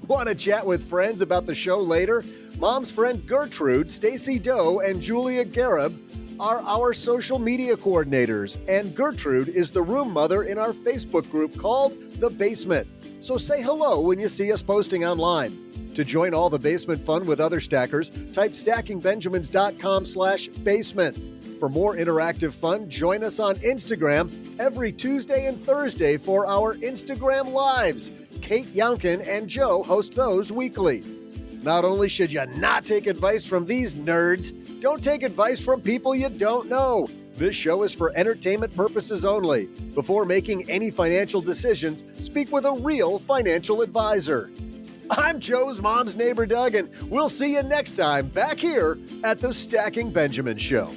Want to chat with friends about the show later? Mom's friend Gertrude, Stacy Doe, and Julia Garib are our social media coordinators, and Gertrude is the room mother in our Facebook group called The Basement. So say hello when you see us posting online. To join all the basement fun with other stackers, type stackingbenjamins.com/basement. For more interactive fun, join us on Instagram every Tuesday and Thursday for our Instagram Lives. Kate Younkin and Joe host those weekly. Not only should you not take advice from these nerds, don't take advice from people you don't know. This show is for entertainment purposes only. Before making any financial decisions, speak with a real financial advisor. I'm Joe's mom's neighbor, Doug, and we'll see you next time back here at the Stacking Benjamin Show.